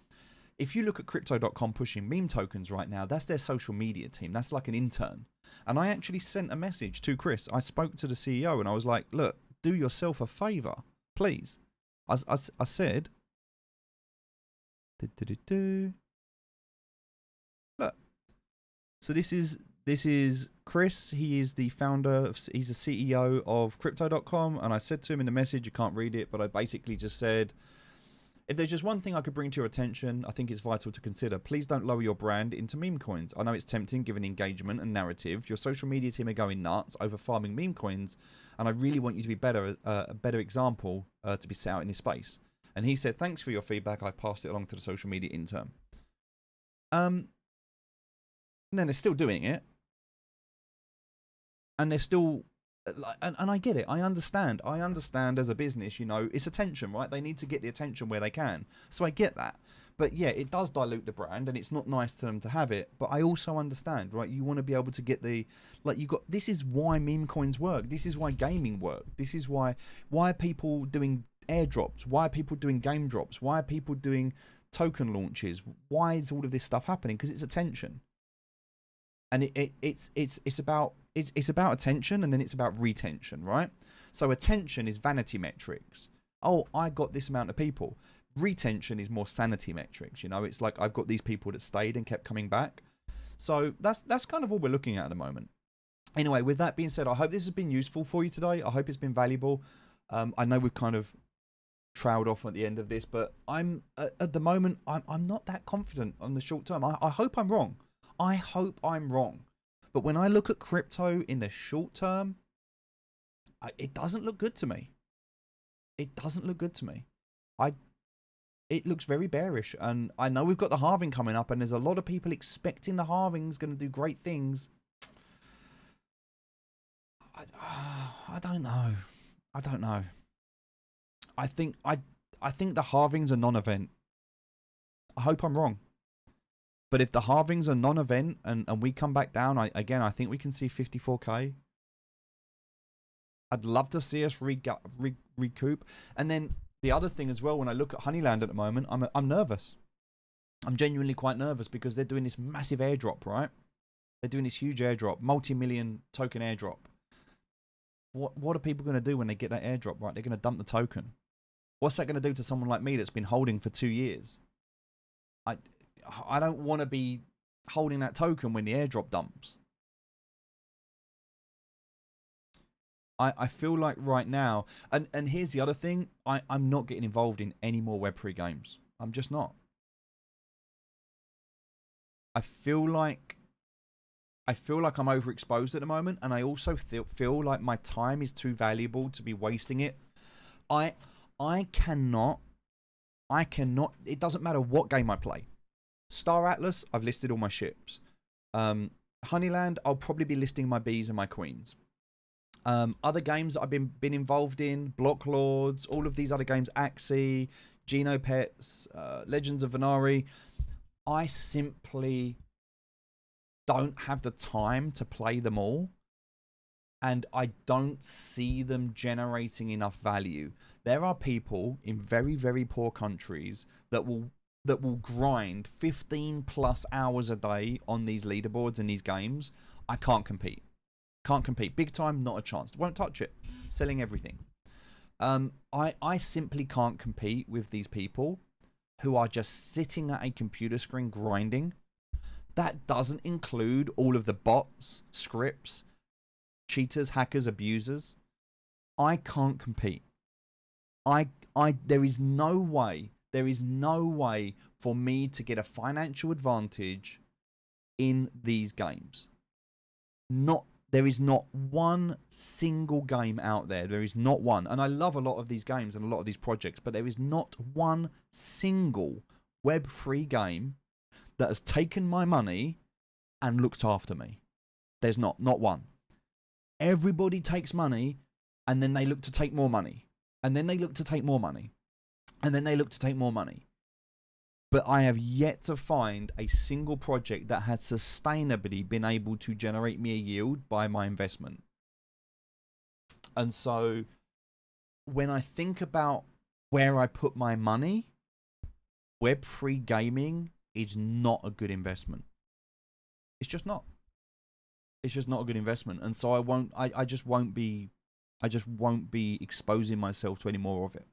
If you look at Crypto.com pushing meme tokens right now, that's their social media team. That's like an intern. And I actually sent a message to Chris. I spoke to the CEO and I was like, look, do yourself a favor, please. I said, look. So this is Chris. He is the founder, he's the CEO of Crypto.com. And I said to him in the message, you can't read it, but I basically just said, If there's just one thing I could bring to your attention, I think it's vital to consider. Please don't lower your brand into meme coins. I know it's tempting given engagement and narrative. Your social media team are going nuts over farming meme coins, and I really want you to be a better example to be set out in this space. And he said, thanks for your feedback. I passed it along to the social media intern. And then they're still doing it. And they're still... And I get it. I understand as a business, you know, it's attention, right? They need to get the attention where they can. So I get that. But yeah, it does dilute the brand and it's not nice to them to have it. But I also understand, right? You want to be able to get the, like, this is why meme coins work. This is why gaming work. This is why are people doing airdrops? Why are people doing game drops? Why are people doing token launches? Why is all of this stuff happening? Because it's attention. And it's about attention, and then it's about retention, right? So attention is vanity metrics. Oh, I got this amount of people. Retention is more sanity metrics. You know, it's like I've got these people that stayed and kept coming back. So that's kind of all we're looking at the moment. Anyway, with that being said, I hope this has been useful for you today. I hope it's been valuable. I know we've kind of trailed off at the end of this, but I'm at the moment I'm not that confident on the short term. I hope I'm wrong. I hope I'm wrong. But when I look at crypto in the short term, it doesn't look good to me. It doesn't look good to me. It looks very bearish. And I know we've got the halving coming up, and there's a lot of people expecting the halving's going to do great things. I don't know. I don't know. I think the halving's a non-event. I hope I'm wrong. But if the halving's a non-event and we come back down, I think we can see 54k. I'd love to see us recoup. And then the other thing as well, when I look at Honeyland at the moment, I'm nervous. I'm genuinely quite nervous because they're doing this massive airdrop, right? They're doing this huge airdrop, multi-million token airdrop. What are people going to do when they get that airdrop, right? They're going to dump the token. What's that going to do to someone like me that's been holding for 2 years? I don't want to be holding that token when the airdrop dumps. I feel like right now, and here's the other thing, I'm not getting involved in any more Web3 games. I'm just not. I feel like I'm overexposed at the moment, and I also feel like my time is too valuable to be wasting it. I cannot, it doesn't matter what game I play. Star Atlas, I've listed all my ships. Honeyland, I'll probably be listing my bees and my queens. Other games that I've been involved in, Block Lords, all of these other games, Axie, Genopets, Legends of Venari, I simply don't have the time to play them all. And I don't see them generating enough value. There are people in very, very poor countries that will grind 15+ hours a day on these leaderboards and these games. I can't compete. Can't compete. Big time, not a chance. Won't touch it. Selling everything. I simply can't compete with these people who are just sitting at a computer screen grinding. That doesn't include all of the bots, scripts, cheaters, hackers, abusers. I can't compete. There is no way for me to get a financial advantage in these games. There is not one single game out there. There is not one. And I love a lot of these games and a lot of these projects, but there is not one single Web3 game that has taken my money and looked after me. There's not one. Everybody takes money and then they look to take more money. And then they look to take more money. And then they look to take more money. But I have yet to find a single project that has sustainably been able to generate me a yield by my investment. And so when I think about where I put my money, Web3 gaming is not a good investment. It's just not. It's just not a good investment. And so I just won't be exposing myself to any more of it.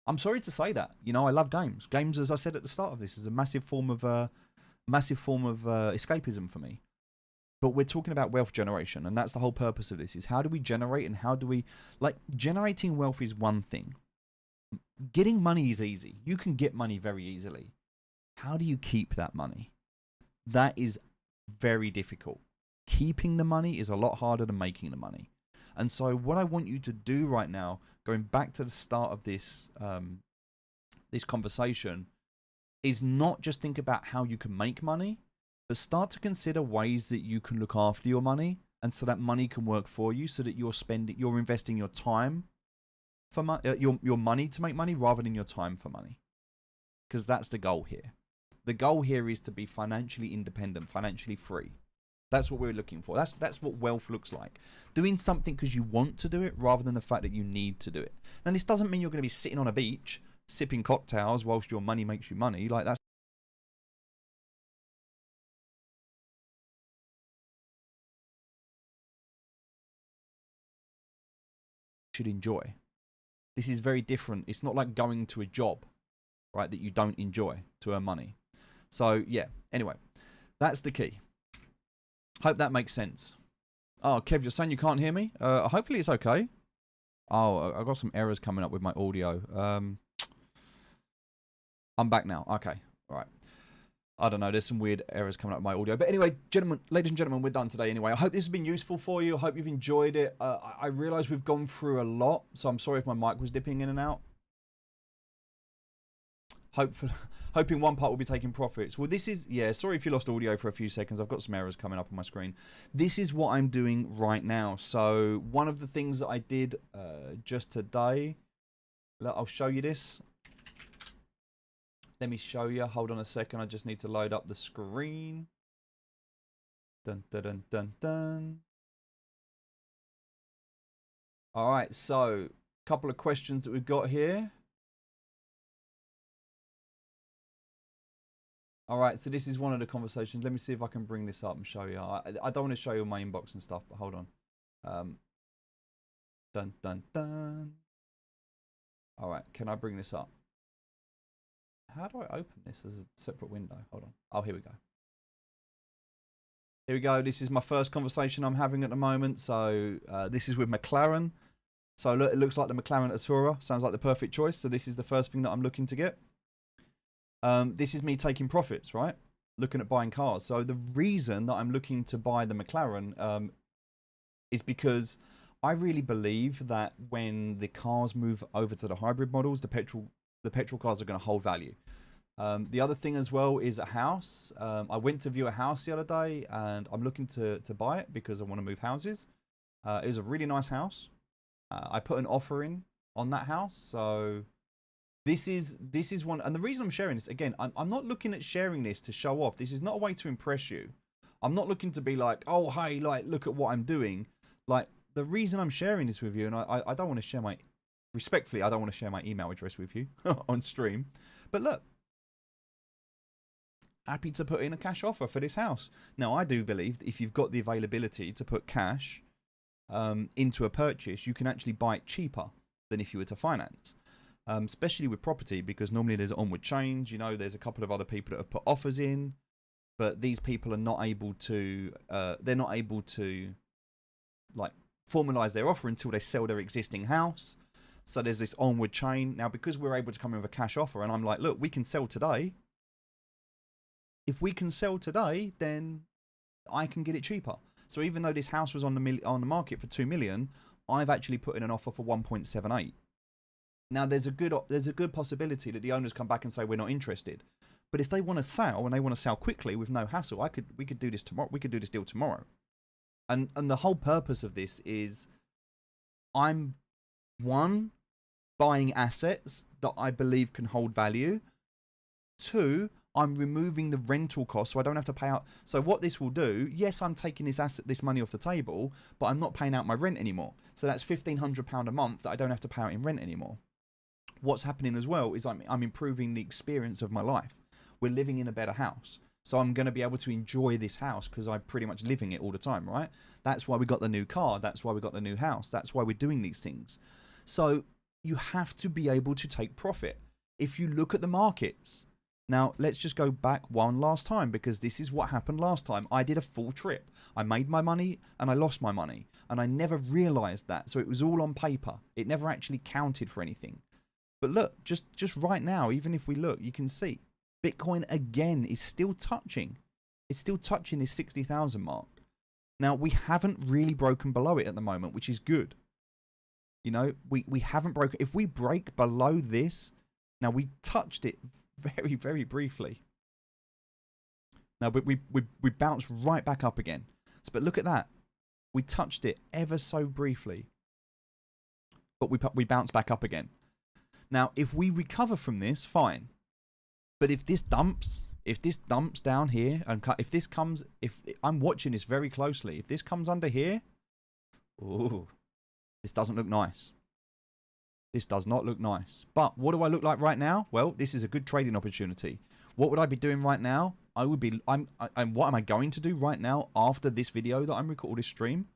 I'm sorry to say that. You know, I love games. Games, as I said at the start of this, is a massive form of escapism for me. But we're talking about wealth generation, and that's the whole purpose of this, is how do we generate and how do we, like, generating wealth is one thing. Getting money is easy. You can get money very easily. How do you keep that money? That is very difficult. Keeping the money is a lot harder than making the money. And so what I want you to do right now, going back to the start of this this conversation, is not just think about how you can make money, but start to consider ways that you can look after your money, and so that money can work for you, so that you're investing your time for your money to make money rather than your time for money. Because that's the goal here. The goal here is to be financially independent, financially free. That's what we're looking for. That's what wealth looks like. Doing something because you want to do it rather than the fact that you need to do it. Now, this doesn't mean you're going to be sitting on a beach sipping cocktails whilst your money makes you money. Like, that's should enjoy. This is very different. It's not like going to a job, right, that you don't enjoy to earn money. So, yeah, anyway, that's the key. Hope that makes sense. Oh, Kev, you're saying you can't hear me? Hopefully it's okay. Oh, I've got some errors coming up with my audio. I'm back now. Okay, all right. I don't know. There's some weird errors coming up with my audio. But anyway, ladies and gentlemen, we're done today anyway. I hope this has been useful for you. I hope you've enjoyed it. I realise we've gone through a lot, so I'm sorry if my mic was dipping in and out. Hoping one part will be taking profits. Well, this is, yeah, sorry if you lost audio for a few seconds. I've got some errors coming up on my screen. This is what I'm doing right now. So one of the things that I did just today, I'll show you this. Let me show you. Hold on a second. I just need to load up the screen. Dun, dun, dun, dun, dun. All right, so a couple of questions that we've got here. All right, so this is one of the conversations. Let me see if I can bring this up and show you. I don't want to show you my inbox and stuff, but hold on. Dun, dun, dun. All right, can I bring this up? How do I open this as a separate window? Hold on. Oh, here we go. Here we go. This is my first conversation I'm having at the moment. So this is with McLaren. So look, it looks like the McLaren Artura. Sounds like the perfect choice. So this is the first thing that I'm looking to get. This is me taking profits, right? Looking at buying cars. So the reason that I'm looking to buy the McLaren is because I really believe that when the cars move over to the hybrid models, the petrol cars are going to hold value. The other thing as well is a house. I went to view a house the other day, and I'm looking to buy it because I want to move houses. It was a really nice house. I put an offer in on that house, so this is one. And the reason I'm sharing this, again, I'm not looking at sharing this to show off. This is not a way to impress you. I'm not looking to be like, oh, hey, like, look at what I'm doing. Like, the reason I'm sharing this with you, and I don't want to share respectfully, I don't want to share my email address with you on stream. But look, happy to put in a cash offer for this house. Now, I do believe that if you've got the availability to put cash into a purchase, you can actually buy it cheaper than if you were to finance. Especially with property, because normally there's onward change. You know, there's a couple of other people that have put offers in, but these people are not able to, like, formalize their offer until they sell their existing house. So there's this onward chain. Now, because we're able to come in with a cash offer, and I'm like, look, we can sell today. If we can sell today, then I can get it cheaper. So even though this house was on the market for 2 million, I've actually put in an offer for 1.78. Now, there's a good possibility that the owners come back and say we're not interested. But if they want to sell and they want to sell quickly with no hassle, we could do this tomorrow. We could do this deal tomorrow. And the whole purpose of this is I'm buying assets that I believe can hold value. 2, I'm removing the rental cost, so I don't have to pay out. So what this will do, yes, I'm taking this money off the table, but I'm not paying out my rent anymore. So that's £1,500 a month that I don't have to pay out in rent anymore. What's happening as well is I'm improving the experience of my life. We're living in a better house. So I'm going to be able to enjoy this house because I'm pretty much living it all the time, right? That's why we got the new car. That's why we got the new house. That's why we're doing these things. So you have to be able to take profit. If you look at the markets, now let's just go back one last time, because this is what happened last time. I did a full trip. I made my money and I lost my money, and I never realized that. So it was all on paper. It never actually counted for anything. But look, just right now, even if we look, you can see Bitcoin again is still touching. It's still touching this 60,000 mark. Now, we haven't really broken below it at the moment, which is good. You know, we haven't broken. If we break below this, now we touched it very, very briefly. Now, but we bounced right back up again. So, but look at that. We touched it ever so briefly. But we bounced back up again. Now, if we recover from this, fine. But if this dumps down here, and if this comes, if I'm watching this very closely, if this comes under here, ooh, this doesn't look nice. This does not look nice. But what do I look like right now? Well, this is a good trading opportunity. What would I be doing right now? What am I going to do right now after this video that I'm recording, this stream?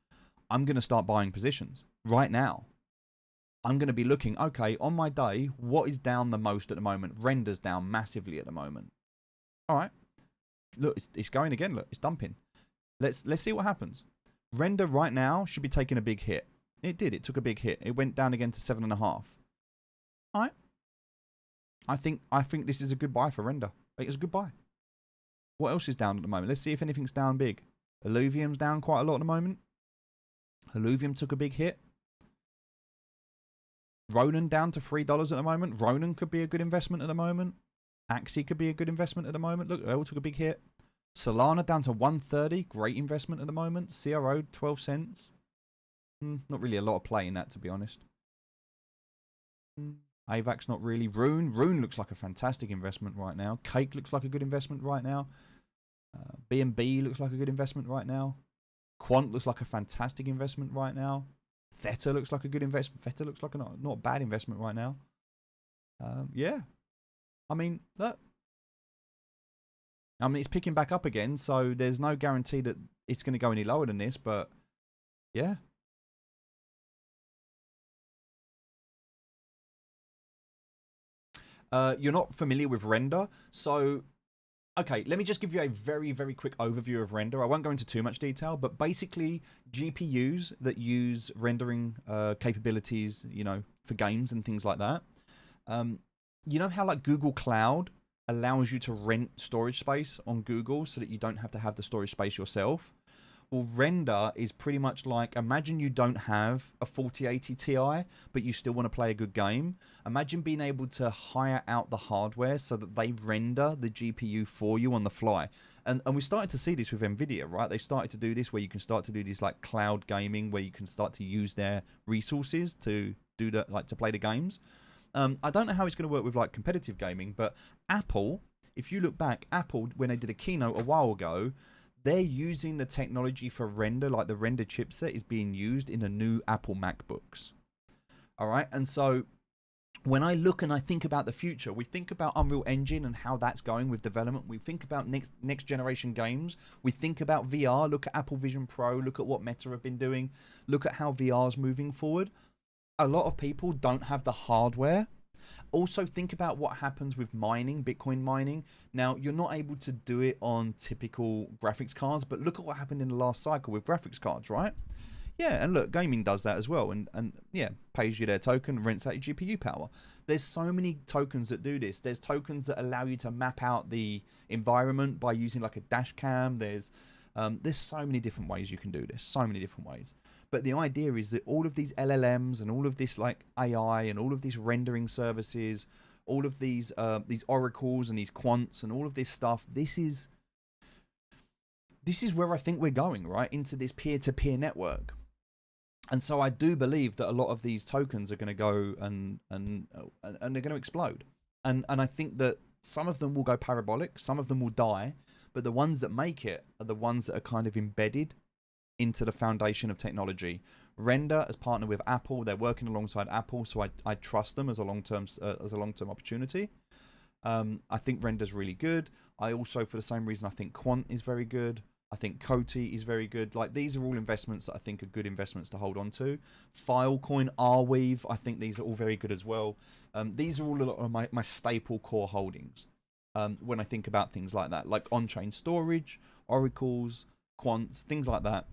I'm going to start buying positions right now. I'm going to be looking, okay, on my day, what is down the most at the moment? Render's down massively at the moment. All right. Look, it's going again. Look, it's dumping. Let's see what happens. Render right now should be taking a big hit. It did. It took a big hit. It went down again to 7.5. All right. I think this is a good buy for Render. It's a good buy. What else is down at the moment? Let's see if anything's down big. Illuvium's down quite a lot at the moment. Illuvium took a big hit. Ronin down to $3 at the moment. Ronin could be a good investment at the moment. Axie could be a good investment at the moment. Look, they all took a big hit. Solana down to 130. Great investment at the moment. CRO, 12 cents. Not really a lot of play in that, to be honest. AVAX, not really. Rune looks like a fantastic investment right now. Cake looks like a good investment right now. BNB looks like a good investment right now. Quant looks like a fantastic investment right now. Theta looks like a good investment. Theta looks like not a bad investment right now. Yeah. I mean, look. I mean, it's picking back up again, so there's no guarantee that it's going to go any lower than this, but yeah. You're not familiar with Render, so okay, let me just give you a very, very quick overview of Render. I won't go into too much detail, but basically GPUs that use rendering capabilities, you know, for games and things like that. You know how like Google Cloud allows you to rent storage space on Google so that you don't have to have the storage space yourself? Well, Render is pretty much like, imagine you don't have a 4080 Ti, but you still want to play a good game. Imagine being able to hire out the hardware so that they render the GPU for you on the fly. And we started to see this with NVIDIA, right? They started to do this where you can start to do this like cloud gaming, where you can start to use their resources to do that, like to play the games. I don't know how it's going to work with like competitive gaming, but Apple, if you look back, Apple, when they did a keynote a while ago, they're using the technology for render, like the render chipset is being used in the new Apple MacBooks. All right. And so when I look and I think about the future, we think about Unreal Engine and how that's going with development. We think about next generation games. We think about VR. Look at Apple Vision Pro. Look at what Meta have been doing. Look at how VR is moving forward. A lot of people don't have the hardware. Also think about what happens with mining, Bitcoin mining. Now, you're not able to do it on typical graphics cards, but look at what happened in the last cycle with graphics cards, right? Yeah, and look, gaming does that as well. And yeah, pays you their token, rents out your GPU power. There's so many tokens that do this. There's tokens that allow you to map out the environment by using like a dash cam. There's so many different ways you can do this, so many different ways. But the idea is that all of these LLMs and all of this like AI and all of these rendering services, all of these oracles and these quants and all of this stuff, this is where I think we're going, right? Into this peer-to-peer network. And so I do believe that a lot of these tokens are going to go and they're going to explode. And I think that some of them will go parabolic, some of them will die, but the ones that make it are the ones that are kind of embedded into the foundation of technology. Render has partnered with Apple. They're working alongside Apple, so I trust them as a long-term opportunity. I think Render's really good. I also, for the same reason, I think Quant is very good. I think Coty is very good. Like, these are all investments that I think are good investments to hold on to. Filecoin, Arweave, I think these are all very good as well. These are all a lot of my staple core holdings when I think about things like that, like on-chain storage, oracles, quants, things like that.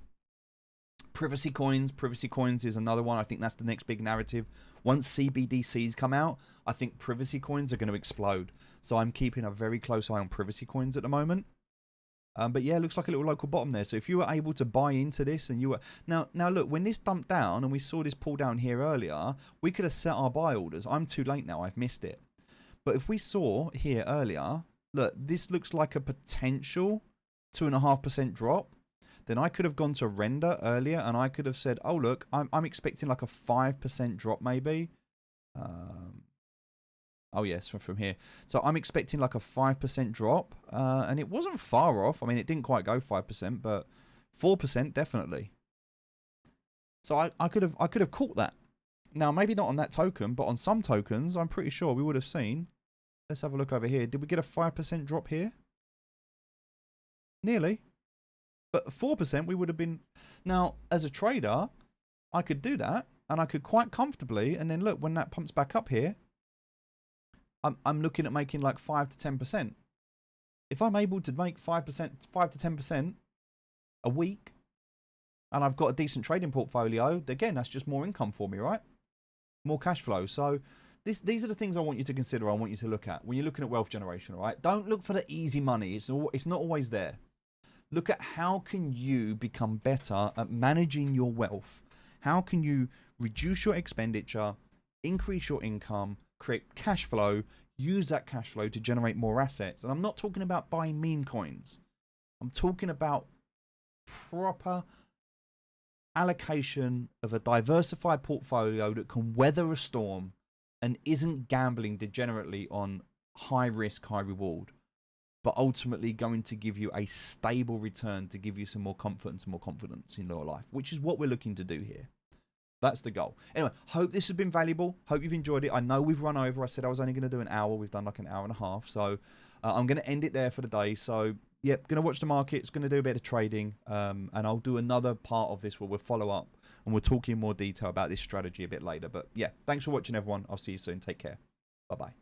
Privacy coins is another one. I think that's the next big narrative. Once CBDCs come out, I think privacy coins are going to explode. So I'm keeping a very close eye on privacy coins at the moment. But yeah, it looks like a little local bottom there. So if you were able to buy into this and you were... Now look, when this dumped down and we saw this pull down here earlier, we could have set our buy orders. I'm too late now. I've missed it. But if we saw here earlier, look, this looks like a potential 2.5% drop. Then I could have gone to render earlier and I could have said, oh, look, I'm expecting like a 5% drop maybe. Oh, yes, from here. So I'm expecting like a 5% drop. And it wasn't far off. I mean, it didn't quite go 5%, but 4% definitely. So I could have caught that. Now, maybe not on that token, but on some tokens, I'm pretty sure we would have seen. Let's have a look over here. Did we get a 5% drop here? Nearly. But 4% we would have been... Now, as a trader, I could do that. And I could quite comfortably. And then look, when that pumps back up here, I'm looking at making like 5 to 10%. If I'm able to make 5 to 10% a week, and I've got a decent trading portfolio, again, that's just more income for me, right? More cash flow. So these are the things I want you to consider. I want you to look at when you're looking at wealth generation, all right? Don't look for the easy money. It's not always there. Look at how can you become better at managing your wealth. How can you reduce your expenditure, increase your income, create cash flow, use that cash flow to generate more assets. And I'm not talking about buying meme coins. I'm talking about proper allocation of a diversified portfolio that can weather a storm and isn't gambling degenerately on high risk, high reward, but ultimately going to give you a stable return to give you some more comfort and some more confidence in your life, which is what we're looking to do here. That's the goal. Anyway, hope this has been valuable. Hope you've enjoyed it. I know we've run over. I said I was only going to do an hour. We've done like an hour and a half. So I'm going to end it there for the day. So, yep, going to watch the markets, going to do a bit of trading. And I'll do another part of this where we'll follow up and we'll talk in more detail about this strategy a bit later. But yeah, thanks for watching, everyone. I'll see you soon. Take care. Bye-bye.